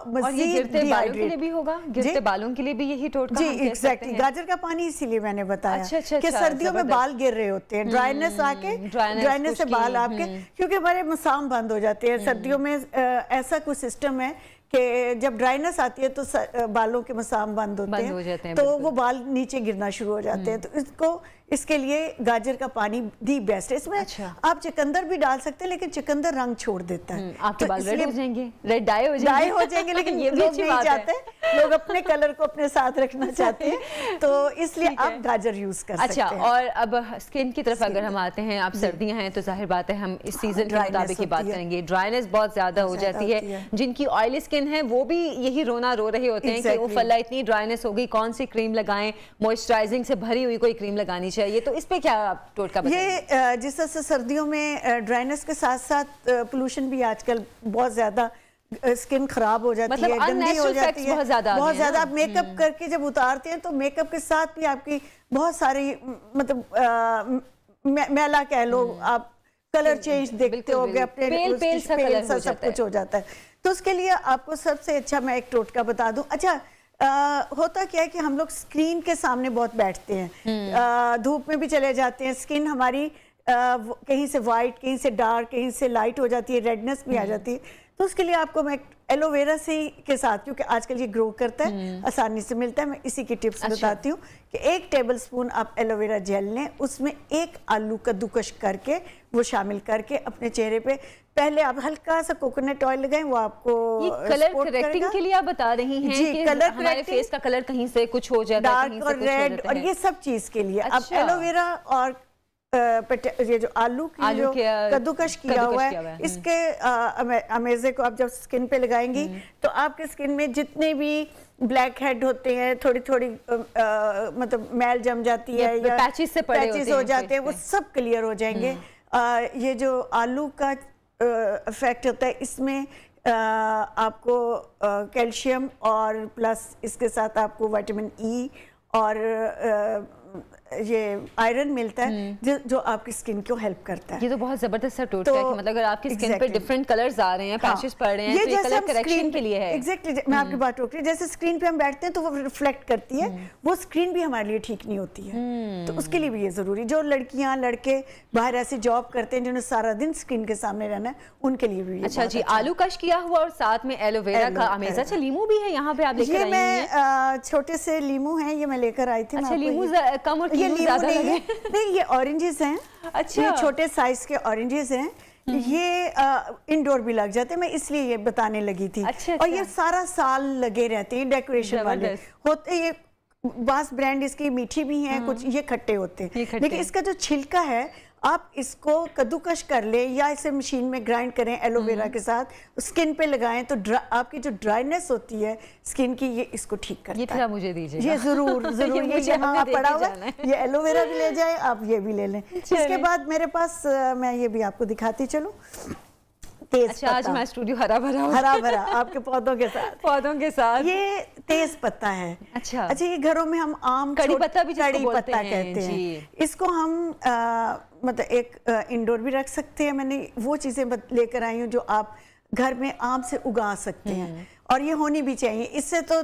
मज़ीद गिरते बालों के लिए भी होगा, गिरते बालों के लिए भी यही टोटका जी एग्जैक्टली। गाजर का पानी इसीलिए मैंने बताया कि सर्दियों में बाल गिर रहे होते हैं, ड्राइनेस आके ड्राइनेस से बाल आपके, क्योंकि हमारे मसाम बंद हो जाते हैं सर्दियों में। ऐसा कुछ सिस्टम है कि जब ड्राइनेस आती है तो बालों के मसाम बंद होते हैं, तो वो बाल नीचे गिरना शुरू हो जाते हैं। तो इसके लिए गाजर का पानी दी बेस्ट है। इसमें आप चुकंदर भी डाल सकते हैं, लेकिन चुकंदर रंग छोड़ देता है, आपके बाल रेड हो जाएंगे, रेड डाई हो जाएंगे, लेकिन ये लोग नहीं चाहते, लोग अपने कलर को अपने साथ रखना चाहते हैं, तो इसलिए आप गाजर यूज कर सकते हैं। और अब स्किन की तरफ अगर हम आते हैं, अब सर्दियां हैं तो जाहिर बात है हम इस सीजन के मुताबिक ही बात करेंगे। ड्राइनेस बहुत ज्यादा हो जाती है, जिनकी ऑयली स्किन है वो भी यही रोना रो रहे होते हैं कि वो फल्ला इतनी ड्राइनेस हो गई, कौन सी क्रीम लगाएं, मॉइस्चराइजिंग से भरी हुई कोई क्रीम लगानी चाहिए। तो इस पे क्या आप टोटका बताएंगे? ये जिस तरह से सर्दियों में ड्राइनेस के साथ साथ पोल्यूशन भी आजकल बहुत ज्यादा, स्किन खराब हो जाती है, गंदी हो जाती है, बहुत ज्यादा। आप मेकअप करके जब उतारते हैं तो मेकअप के साथ भी आपकी बहुत सारी मतलब मैला कह लो, आप कलर चेंज देखते हो, अपने पेल सा सब कुछ हो जाता है। तो उसके लिए आपको सबसे अच्छा मैं एक टोटका बता दूं। अच्छा होता क्या है कि हम लोग स्क्रीन के सामने बहुत बैठते हैं, धूप में भी चले जाते हैं, स्किन हमारी कहीं से वाइट, कहीं से डार्क, कहीं से लाइट हो जाती है, रेडनेस भी आ जाती है। तो उसके लिए आपको मैं एलोवेरा से के साथ, क्योंकि आजकल ये ग्रो करता है, आसानी से मिलता है, मैं इसी की टिप्स बताती हूँ कि 1 टेबलस्पून आप एलोवेरा जेल लें, उसमें 1 आलू कद्दूकश करके वो शामिल करके अपने चेहरे पे पहले आप हल्का सा कोकोनट ऑयल लगाएं, वो आपको कलर करेक्टिंग के लिए आप बता रही हैं कि कलर हमारे फेस का कलर कहीं से कुछ हो जाता है, डार्क और रेड, और ये सब चीज के लिए आप एलोवेरा और ये जो आलू की जो कद्दूकश किया हुआ है, इसके अमेजे को आप जब स्किन पे लगाएंगी तो आपके स्किन में जितने भी ब्लैक हेड होते हैं, थोड़ी थोड़ी मतलब मैल जम जाती है या पैचेस हो जाते हैं, वो सब क्लियर हो जाएंगे। ये जो आलू का इफेक्ट होता है, इसमें आपको कैल्शियम और प्लस इसके साथ आपको विटामिन ई और ये आयरन मिलता है जो आपकी स्किन को हेल्प करता है। ये तो बहुत जबरदस्त सा टोटका है कि मतलब अगर आपकी स्किन पे डिफरेंट कलर्स आ रहे हैं, पैचेस पड़ रहे हैं, तो ये कलर करेक्शन के लिए है। एग्जैक्टली, मैं आपकी बात रोक रही हूं, जैसे स्क्रीन पे हम बैठते हैं तो वो रिफ्लेक्ट करती है, वो स्क्रीन भी हमारे लिए ठीक नहीं होती है, तो उसके लिए भी ये जरूरी। जो लड़कियां लड़के बाहर ऐसी जॉब करते हैं जिन्हें सारा दिन स्क्रीन के सामने रहना है, उनके लिए भी। अच्छा जी, आलू कश किया हुआ और साथ में एलोवेरा का अमेजा। अच्छा, लीमू भी है यहाँ पे आप लेकर आई हैं? छोटे से लीमू है, ये मैं लेकर आई थी। अच्छा, लीमू कम और नहीं, ये ऑरेंजेस हैं। अच्छा, ये छोटे साइज के ऑरेंजेस हैं, ये इंडोर भी लग जाते हैं, मैं इसलिए ये बताने लगी थी। अच्छा, और ये सारा साल लगे रहते हैं, डेकोरेशन वाले होते। ये बास ब्रांड इसकी मीठी भी हैं, कुछ ये खट्टे होते हैं, लेकिन इसका जो छिलका है आप इसको कद्दूकश कर ले या इसे मशीन में ग्राइंड करें एलोवेरा के साथ, स्किन पे लगाएं तो आपकी जो ड्राइनेस होती है स्किन की, ये इसको ठीक करता है। ये मुझे दीजिए, ये जरूर जरूर ये जहाँ पड़ा हुआ है, ये एलोवेरा भी ले जाए, आप ये भी ले लें। इसके बाद मेरे पास मैं ये भी आपको दिखाती चलूं, अच्छा, आज हमारा स्टूडियो हरा भरा आपके पौधों के साथ ये तेज पत्ता है। अच्छा, ये घरों में हम आम कड़ी पत्ता भी कड़ी पत्ता कहते हैं। इसको हम मतलब एक इंडोर भी रख सकते हैं। मैंने वो चीजें लेकर आई हूँ जो आप घर में आम से उगा सकते हैं, और ये होनी भी चाहिए। इससे तो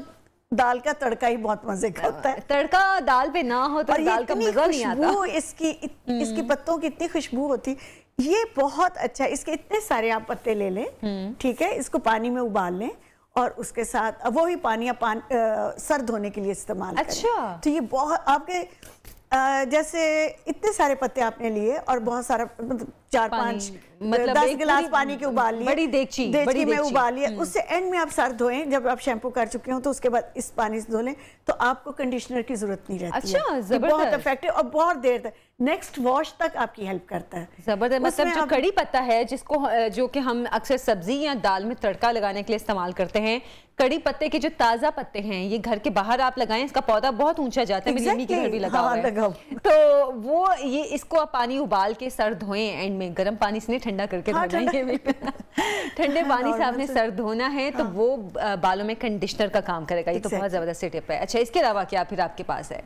दाल का तड़का ही बहुत मजे का होता है। तड़का दाल पे ना हो तो दाल का मजा नहीं आता। इसकी पत्तों की इतनी खुशबू होती, ये बहुत अच्छा है। इसके इतने सारे आप पत्ते ले लें, ठीक है, इसको पानी में उबाल लें और उसके साथ वो ही पानी सर धोने के लिए इस्तेमाल करें। अच्छा, तो ये बहुत आपके जैसे इतने सारे पत्ते आपने लिए और बहुत सारा मतलब 4-5 मतलब 10 गिलास पानी के उबाल लिए, बड़ी देगची में उबाल लिया, उससे एंड में आप सर धोएं। जब आप शैम्पू कर चुके हो तो उसके बाद इस पानी से धो लें, तो आपको कंडीशनर की जरूरत नहीं रहती। अच्छा, बहुत इफेक्टिव और बहुत देर तक नेक्स्ट वॉश तक आपकी हेल्प करता है। जबरदस्त। मतलब जो कड़ी पत्ता है जो कि हम अक्सर सब्जी या दाल में तड़का लगाने के लिए इस्तेमाल करते हैं, कड़ी पत्ते के जो ताजा पत्ते हैं ये घर के बाहर आप लगाएं, इसका पौधा बहुत ऊंचा जाता है, मेरी मम्मी के घर भी लगा हुआ है। तो वो ये इसको आप पानी उबाल के सर धोएं एंड में गर्म पानी से नहीं, ठंडा करके धोना है। ठंडे पानी से आपने सर धोना है तो वो बालों में कंडीशनर का काम करेगा। ये तो बहुत जबरदस्त टिप है। अच्छा, इसके अलावा क्या फिर आपके पास है?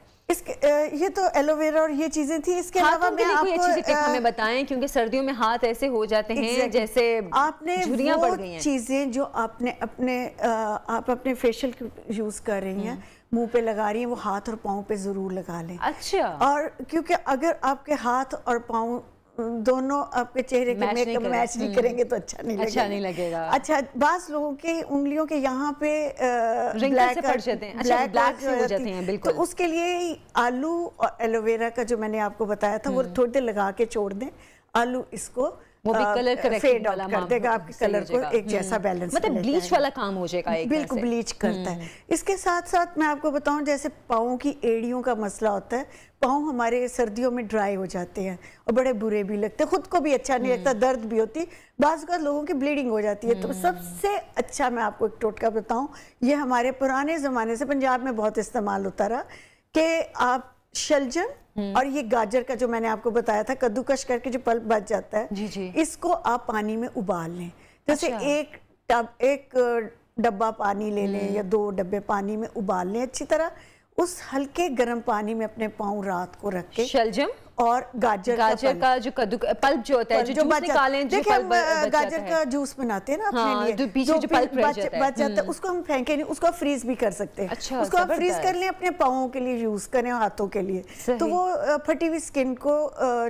ये तो एलोवेरा और ये चीजें थी। इसके अलावा मैं आपको अच्छी सी टिप हमें बताएं, क्योंकि सर्दियों में हाथ ऐसे हो जाते हैं जैसे आपने झुर्रियां पड़ गई हैं। चीजें जो आपने आप अपने फेशियल यूज कर रही हैं, मुंह पे लगा रही हैं, वो हाथ और पाँव पे जरूर लगा लें। अच्छा। और क्योंकि अगर आपके हाथ और पाँव दोनों आपके चेहरे के मेकअप मैच नहीं करेंगे तो अच्छा नहीं लगेगा। अच्छा, बास लोगों के उंगलियों के यहाँ पे ब्लैक पड़ जाते हैं, अच्छा ब्लैक हो जाते हैं, बिल्कुल। तो उसके लिए आलू और एलोवेरा का जो मैंने आपको बताया था वो थोड़ी देर लगा के छोड़ दें। आलू इसको वो भी कलर फेड आउट कर देगा, आपके कलर को एक जैसा बैलेंस, मतलब ब्लीच वाला काम हो जाएगा एक बिल्कुल ब्लीच करता है। इसके साथ साथ मैं आपको बताऊं, जैसे पाँव की एड़ियों का मसला होता है, पाँव हमारे सर्दियों में ड्राई हो जाते हैं और बड़े बुरे भी लगते हैं, खुद को भी अच्छा नहीं लगता, दर्द भी होती, बाज़ लोगों की ब्लीडिंग हो जाती है। तो सबसे अच्छा मैं आपको एक टोटका बताऊं, ये हमारे पुराने ज़माने से पंजाब में बहुत इस्तेमाल होता रहा कि आप शलजम और ये गाजर का जो मैंने आपको बताया था, कद्दूकश करके जो पल्प बच जाता है, जी। इसको आप पानी में उबाल लें। जैसे एक डब्बा पानी ले लें या 2 डब्बे पानी में उबाल लें अच्छी तरह। उस हल्के गर्म पानी में अपने पाँव रात को रख के शलजम और गाजर का जो कद्दू पल्प जो होता है, जो जूस निकालें, जो पल्प गाजर का जूस बनाते हैं ना अपने लिए, जो पल्प बच जाता है, उसको हम फेंके नहीं, उसको फ्रीज भी कर सकते हैं। अच्छा, उसको आप फ्रीज कर लें, अपने पाँवों के लिए यूज करें, हाथों के लिए, तो वो फटी हुई स्किन को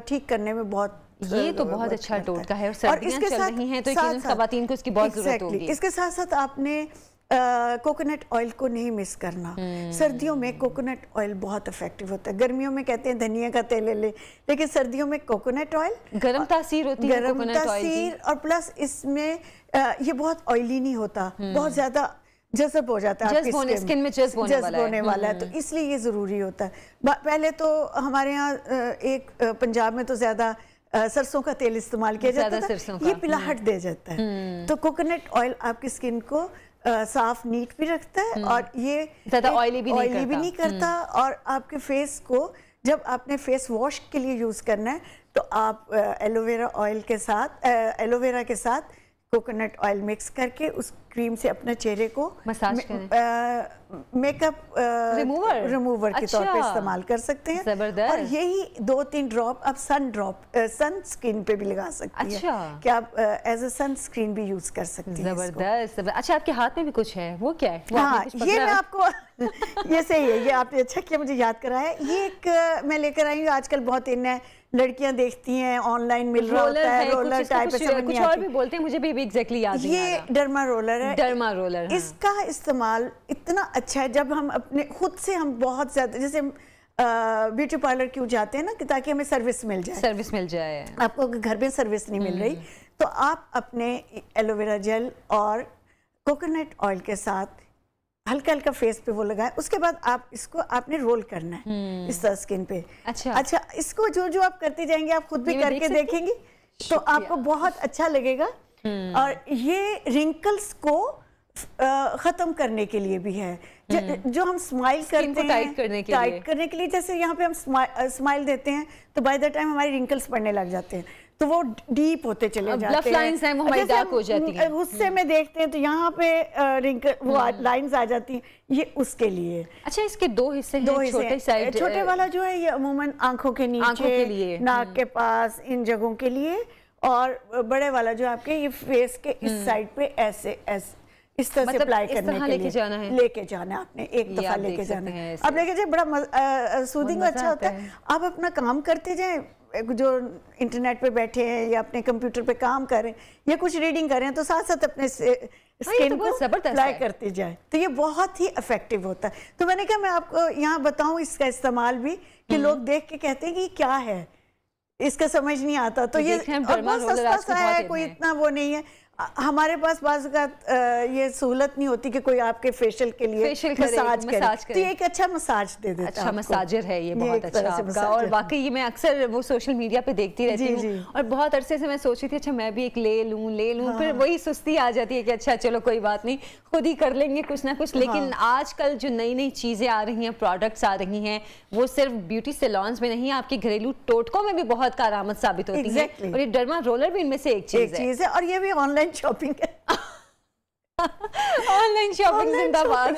ठीक करने में बहुत, ये तो बहुत अच्छा टोटका है। और सर्दियां चल रही हैं तो ख़वातीन को इसकी बहुत जरूरत होगी। इसके साथ साथ आपने कोकोनट ऑयल को नहीं मिस करना। सर्दियों में कोकोनट ऑयल बहुत इफेक्टिव होता है। गर्मियों में कहते हैं धनिया का तेल ले ले, लेकिन सर्दियों में कोकोनट ऑयल, गर्म तासीर होती है गर्म तासीर, और प्लस इसमें ये बहुत ऑयली नहीं होता, बहुत ज्यादा जज़ब हो जाता है, आपकी स्किन में जज़ब होने वाला है, तो इसलिए ये जरूरी होता है। पहले तो हमारे यहाँ एक पंजाब में तो ज्यादा सरसों का तेल इस्तेमाल किया जाता था, ये पिलाहट दे जाता है। तो कोकोनट ऑयल आपकी स्किन को साफ नीट भी रखता है और ये ज्यादा ऑयली भी नहीं करता। और आपके फेस को जब आपने फेस वॉश के लिए यूज करना है तो आप एलोवेरा के साथ कोकोनट ऑयल मिक्स करके उस क्रीम से अपने चेहरे को मसाज मेकअप रिमूवर के तौर पे इस्तेमाल कर सकते हैं। जबरदस्त। और यही 2-3 ड्रॉप आप सन स्क्रीन पे भी लगा सकती हैं कि आप एज अ सन स्क्रीन भी यूज कर सकती हैं। जबरदस्त। अच्छा, आपके हाथ में भी कुछ है, वो क्या है? हाँ, ये मैं आपको ये सही है, ये आपने अच्छा किया मुझे याद कराया। ये एक मैं लेकर आई हूँ, आजकल बहुत इन है, लड़कियां देखती हैं ऑनलाइन मिल रहा होता है, रोलर टाइप, कुछ और भी बोलते हैं, मुझे भी एग्जैक्टली याद नहीं आ रहा। ये डर्मा रोलर है। डर्मा रोलर, हाँ। इसका इस्तेमाल इतना अच्छा है जब हम अपने खुद से हम बहुत ज्यादा, जैसे ब्यूटी पार्लर क्यों जाते हैं ना, कि ताकि हमें सर्विस मिल जाए। आपको घर में सर्विस नहीं मिल रही तो आप अपने एलोवेरा जेल और कोकोनट ऑयल के साथ हल्का हल्का फेस पे वो लगाएं। उसके बाद आप इसको आपने रोल करना है इस तरह स्किन पे। अच्छा, इसको जो आप करते जाएंगे आप खुद भी करके देखेंगी तो आपको बहुत अच्छा लगेगा। और ये रिंकल्स को खत्म करने के लिए भी है, जो हम स्माइल करते हैं टाइट करने के लिए, जैसे यहाँ पे हम स्माइल देते हैं तो बाय द टाइम हमारे रिंकल्स पड़ने लग जाते हैं, तो वो डीप होते चले जाते हैं, लाइंस हैं वो हमारी डार्क हो जाती हैं। गुस्से में देखते हैं तो यहाँ पे रिंकल वो लाइंस आ जाती हैं, ये उसके लिए। अच्छा, इसके 2 हिस्से हैं, छोटे वाला जो है ये अमूमन आंखों के नीचे, नाक के पास, इन जगहों के लिए, और बड़े वाला जो आपके ये फेस के इस साइड पे ऐसे इस तरह से अप्लाई करने के लिए लेके जाना है आपने, एक दफा लेके जाना है। अब लेके जाए, बड़ा सूदिंग अच्छा होता है। आप अपना काम करते जाएं, जो इंटरनेट पे बैठे हैं या अपने कंप्यूटर पे काम कर रहे हैं या कुछ रीडिंग कर रहे हैं, तो साथ साथ अपने स्किन को अप्लाई करते जाए, तो ये बहुत ही इफेक्टिव होता है। तो मैंने कहा मैं आपको यहाँ बताऊं इसका इस्तेमाल भी, कि लोग देख के कहते हैं कि क्या है, इसका समझ नहीं आता। तो ये बहुत सस्ता सा है, कोई इतना वो नहीं है। हमारे पास बाज़ का ये सहूलत नहीं होती कि कोई आपके फेशियल के लिए मसाज करे। तो ये एक अच्छा मसाज दे देता है। अच्छा मसाजर है ये, बहुत अच्छा आपका। और वाकई ये मैं अक्सर वो सोशल मीडिया पे देखती रहती हूँ और बहुत अरसे से मैं सोच रही थी अच्छा मैं भी एक ले लूँ, फिर वही सुस्ती आ जाती है कि अच्छा चलो कोई बात नहीं, खुद ही कर लेंगे कुछ ना कुछ। लेकिन आजकल जो नई नई चीज़ें आ रही हैं, प्रोडक्ट्स आ रही हैं, वो सिर्फ ब्यूटी सैलून्स में नहीं, आपके घरेलू टोटकों में भी बहुत कारआमद साबित होती है। और ये डर्मा रोलर भी इनमें से एक चीज़ है। और ये भी ऑनलाइन शॉपिंग है। ऑनलाइन शॉपिंग जिंदाबाद।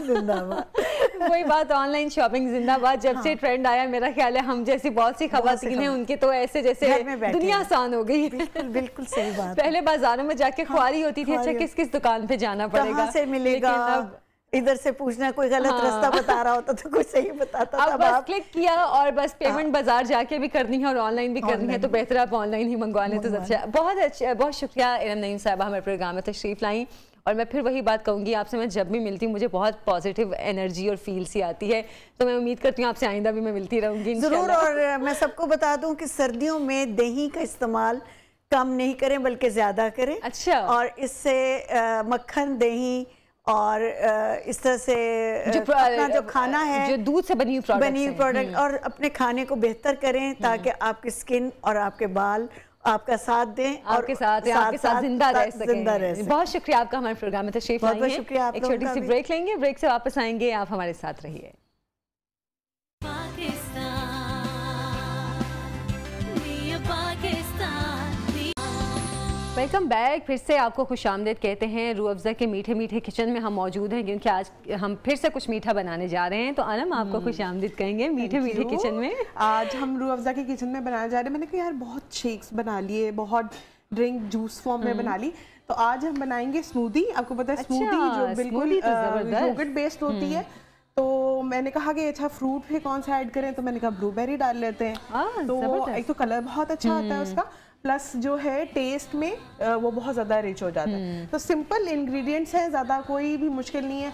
वही बात, ऑनलाइन शॉपिंग जिंदाबाद। जब से ट्रेंड आया, मेरा ख्याल है हम जैसी बहुत सी खवातीन हैं उनके तो ऐसे जैसे दुनिया आसान हो गई। बिल्कुल सही बात। पहले बाजारों में जाके ख्वारी होती थी, अच्छा किस किस दुकान पे जाना पड़ेगा, कहाँ से मिलेगा, इधर से पूछना, कोई गलत रास्ता बता रहा होता तो कोई सही बताता था। अब बस क्लिक किया और बस पेमेंट बाजार जाके भी करनी है और ऑनलाइन भी करनी है, तो बेहतर आप ऑनलाइन ही मंगवा लें तो अच्छा। बहुत शुक्रिया इरम नईम साहिबा हमारे प्रोग्राम में तशरीफ लाई। और मैं फिर वही बात कहूँगी आपसे, मैं जब भी मिलती हूँ मुझे बहुत पॉजिटिव एनर्जी और फील सी आती है, तो मैं उम्मीद करती हूँ आपसे आइंदा भी मैं मिलती रहूँगी ज़रूर। और मैं सबको बता दूँ कि सर्दियों में दही का इस्तेमाल कम नहीं करें बल्कि ज़्यादा करें। अच्छा। और इससे मक्खन, दही और इस तरह से अपना जो खाना है, जो दूध से बनी हुई प्रोडक्ट और अपने खाने को बेहतर करें ताकि आपकी स्किन और आपके बाल आपका साथ दें, आपके साथ जिंदा रह सकें। बहुत शुक्रिया आपका हमारे प्रोग्राम में तशरीफ लाए। शुक्रिया। एक छोटी सी ब्रेक लेंगे, ब्रेक से वापस आएंगे, आप हमारे साथ रहिए। Welcome back. फिर से आपको खुशामदीद कहते हैं। रूह अफ़ज़ा के मीठे मीठे किचन में हम मौजूद हैं क्योंकि आज हम फिर से कुछ मीठा बनाने जा रहे हैं। तो आलम आपको खुशामदीद कहेंगे मीठे मीठे किचन में। आज हम रूह अफ़ज़ा के किचन में बनाने जा रहे हैं। मैंने कहा यार बहुत शेक्स बना लिए, बहुत ड्रिंक जूस फॉर्म में बना ली, तो आज हम बनाएंगे स्मूदी। आपको पता है स्मूदी जो बिल्कुल योगर्ट बेस्ड होती है, तो मैंने कहा कि अच्छा फ्रूट भी कौन सा ऐड करें, तो मैंने कहा ब्लूबेरी डाल लेते हैं। तो एक तो कलर बहुत अच्छा आता है उसका, प्लस जो है टेस्ट में वो बहुत ज़्यादा रिच हो जाता है। तो सिंपल इंग्रेडिएंट्स हैं, ज़्यादा कोई भी मुश्किल नहीं है।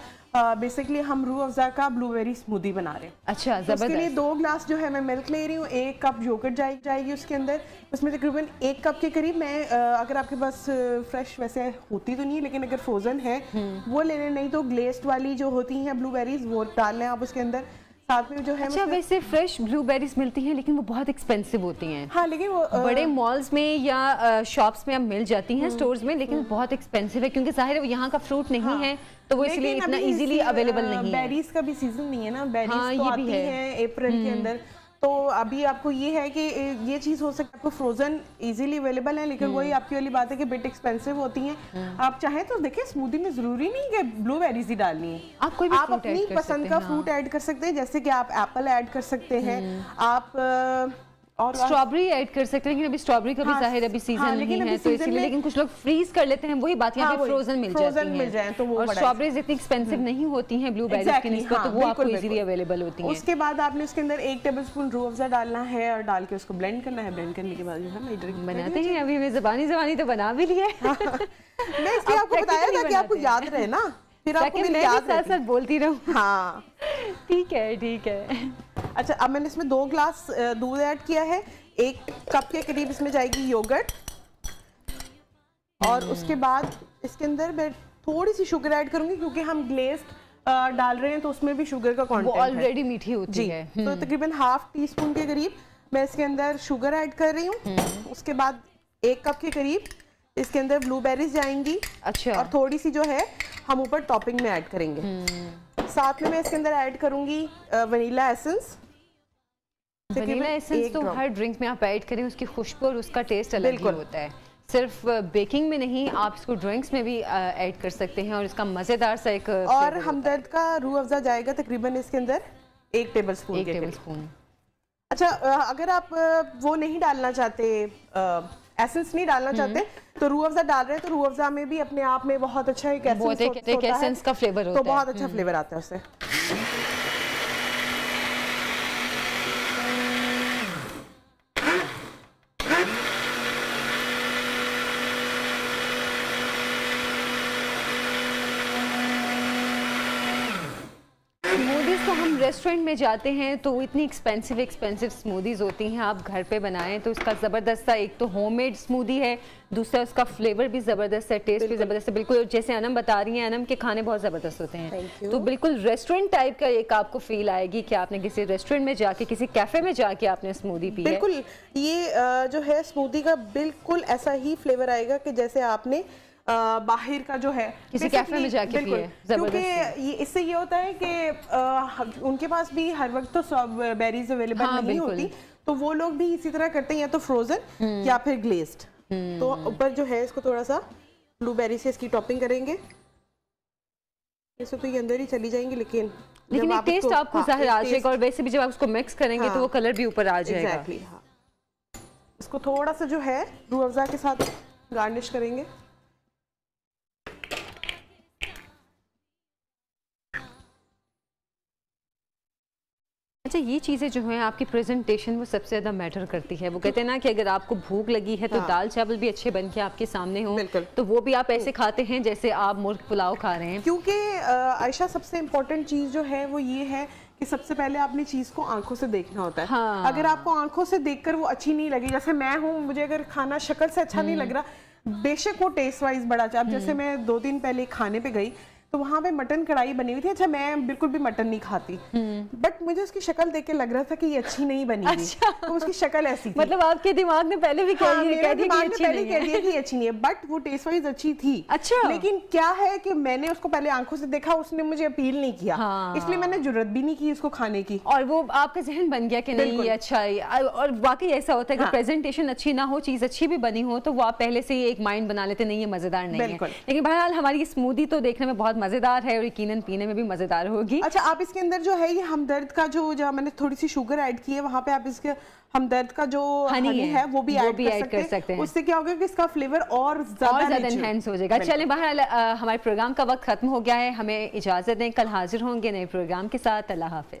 बेसिकली हम रूह अफ़ज़ा का ब्लूबेरी स्मूदी बना रहे हैं। अच्छा, तो उसके लिए 2 ग्लास जो है मैं मिल्क ले रही हूँ, 1 कप योगर्ट जाएगी उसके अंदर। उसमें तकरीबन 1 कप के करीब मैं अगर आपके पास फ्रेश वैसे होती तो नहीं, लेकिन अगर फ्रोजन है वो ले लें, नहीं तो ग्लेस्ड वाली जो होती हैं ब्लूबेरीज वो डाल लें आप उसके अंदर। साथ में जो है अच्छा, वैसे फ्रेश ब्लूबेरीज मिलती हैं लेकिन वो बहुत एक्सपेंसिव होती हैं। हाँ, लेकिन वो बड़े मॉल्स में या शॉप्स में अब मिल जाती हैं, स्टोर्स में, लेकिन बहुत एक्सपेंसिव है क्योंकि जाहिर है वो यहाँ का फ्रूट नहीं है, तो वो इसलिए इतना इजीली अवेलेबल नहीं है। बेरीज का भी सीजन नहीं है ना, बेरीज तो आती है अप्रैल के अंदर। तो अभी आपको ये है कि ये चीज़ हो सकती है आपको फ्रोजन इजीली अवेलेबल है, लेकिन वही आपकी वाली बात है कि बिट एक्सपेंसिव होती हैं। आप चाहें तो देखिए स्मूदी में ज़रूरी नहीं कि ब्लूबेरीज ही डालनी है, आप अपनी पसंद का फ्रूट ऐड कर सकते हैं। जैसे कि आप एप्पल ऐड कर सकते हैं, आप और स्ट्रॉबेरी ऐड कर सकते हैं, लेकिन अभी स्ट्रॉबेरी का भी जाहिर अभी सीजन नहीं है, तो इसलिए लेकिन कुछ लोग फ्रीज कर लेते हैं। वही बात यहाँ पे फ्रोजन मिल जाती है, तो वो और स्ट्रॉबेरीज इतनी एक्सपेंसिव नहीं होती हैं ब्लूबेरीज की निस्बत, तो वो आपको इजीली अवेलेबल होती हैं। उसके बाद आपने उसके अंदर 1 टेबलस्पून रूह अफ़ज़ा डालना है और डाल के उसको ब्लेंड करना है। ब्लेंड करने के बाद जो है मैं ड्रिंक बनाते हैं। अभी मैं ज़बानी तो बना भी लिया है, मैं इसलिए आपको बताया था कि आपको याद रहे ना, फिर आपको मेरी याद साथ बोलती रहूं। हाँ ठीक है। अच्छा, अब मैंने इसमें 2 ग्लास दूध ऐड किया है, 1 कप के करीब इसमें जाएगी योगर्ट, और उसके बाद इसके अंदर मैं थोड़ी सी शुगर ऐड करूंगी क्योंकि हम ग्लेज्ड डाल रहे हैं तो उसमें भी शुगर का कंटेंट है, ऑलरेडी मीठी होती है। तो तकरीबन ½ टीस्पून के करीब मैं इसके अंदर शुगर ऐड कर रही हूँ। उसके बाद 1 कप के करीब इसके अंदर ब्लूबेरीज जाएंगी। अच्छा। और थोड़ी सी जो है हम ऊपर टॉपिंग में ऐड करेंगे। साथ में मैं इसके अंदर ऐड करूंगी वनीला एसेंस। वनीला एसेंस तो हर ड्रिंक में आप ऐड करें, उसकी खुशबू और उसका टेस्ट अलग ही होता है। सिर्फ बेकिंग में नहीं, आप इसको ड्रिंक्स में भी ऐड कर सकते हैं और इसका मज़ेदार सा एक और हमदर्द का रूह अफ़ज़ा जाएगा तकरीबन इसके अंदर 1 टेबलस्पून। अच्छा, अगर आप वो नहीं डालना चाहते, एसेंस नहीं डालना चाहते, तो रूह अफ़ज़ा डाल रहे हैं, तो रूह अफ़ज़ा में भी अपने आप में बहुत अच्छा एक एसेंस का फ्लेवर होता है, तो बहुत अच्छा फ्लेवर आता है उससे। स्मूदी स्मूदीज तो हम रेस्टोरेंट में जाते हैं तो इतनी एक्सपेंसिव स्मूदीज होती हैं, आप घर पे बनाएं तो उसका ज़बरदस्त सा, एक तो होममेड स्मूदी है, दूसरा उसका फ्लेवर भी ज़बरदस्त है, टेस्ट भी ज़बरदस्त है। बिल्कुल जैसे अनम बता रही हैं, अनम के खाने बहुत ज़बरदस्त होते हैं, तो बिल्कुल रेस्टोरेंट टाइप का एक आपको फील आएगी कि आपने किसी रेस्टोरेंट में जाके, किसी कैफे में जाके आपने स्मूदी पी है। बिल्कुल ये जो है स्मूदी का बिल्कुल ऐसा ही फ्लेवर आएगा कि जैसे आपने बाहर का जो है किसी कैफे में जाके पिए। क्योंकि इससे ये होता है कि उनके पास भी हर वक्त तो बेरीज अवेलेबल नहीं होती, तो वो लोग भी इसी तरह करते हैं, या तो फ्रोजन या फिर ग्लेज्ड। तो ऊपर जो है इसको थोड़ा सा ब्लूबेरी से इसकी टॉपिंग करेंगे, इससे तो ये अंदर ही चली जाएंगी, लेकिन एक टेस्ट आपको ज़ाहिर आ जाएगा, और वैसे भी जब आप उसको मिक्स करेंगे तो वो कलर भी ऊपर आ जाएगा। इसको थोड़ा सा जो है रूह अफ़ज़ा के साथ गार्निश करेंगे। अच्छा, ये चीज़ें जो हैं आपकी प्रेजेंटेशन वो सबसे ज़्यादा मैटर करती है। वो कहते हैं ना कि अगर आपको भूख लगी है तो दाल चावल भी अच्छे बन के आपके सामने हो, तो वो भी आप ऐसे खाते हैं जैसे आप मुर्ग पुलाव खा रहे हैं। क्योंकि आयशा सबसे इम्पोर्टेंट चीज़ जो है वो ये है कि सबसे पहले आपने चीज़ को आंखों से देखना होता है। हाँ। अगर आपको आंखों से देखकर वो अच्छी नहीं लगी, जैसे मैं हूँ, मुझे अगर खाना शक्ल से अच्छा नहीं लग रहा, बेशक वो टेस्ट वाइज बड़ा अच्छा। अब जैसे मैं 2 दिन पहले खाने पे गई तो वहाँ पे मटन कढ़ाई बनी हुई थी। अच्छा, मैं बिल्कुल भी मटन नहीं खाती, बट मुझे उसकी शक्ल देख के लग रहा था कि ये अच्छी नहीं बनी हुई। अच्छा। तो उसकी शक्ल ऐसी थी। मतलब आपके दिमाग ने पहले भी कह दिया कि अच्छी नहीं है, बट वो टेस्ट वाइज अच्छी थी। अच्छा। लेकिन क्या है कि मैंने उसको पहले आंखों से देखा, उसने मुझे अपील नहीं किया, इसलिए मैंने जुर्रत भी नहीं की उसको खाने की, और वो आपका जहन बन गया कि नहीं ये अच्छा है। और वाकई ऐसा होता है कि प्रेजेंटेशन अच्छी ना हो, चीज अच्छी भी बनी हो, तो वो आप पहले से ही एक माइंड बना लेते नहीं, ये मजेदार नहीं है। लेकिन बहरहाल हमारी स्मूदी तो देखने में बहुत मजेदार है और यकीनन पीने में भी मजेदार होगी। अच्छा, आप इसके अंदर जो है ये हमदर्द का जो जहाँ मैंने थोड़ी सी शुगर ऐड की है, वहाँ पे आप इसके हमदर्द का जो हनी है वो भी ऐड कर सकते हैं। उससे क्या होगा कि इसका फ्लेवर और ज्यादा एनहांस हो जाएगा। चलें, बहरहाल हमारे प्रोग्राम का वक्त खत्म हो गया है, हमें इजाजत दें, कल हाजिर होंगे नए प्रोग्राम के साथ। अल्लाह हाफिज।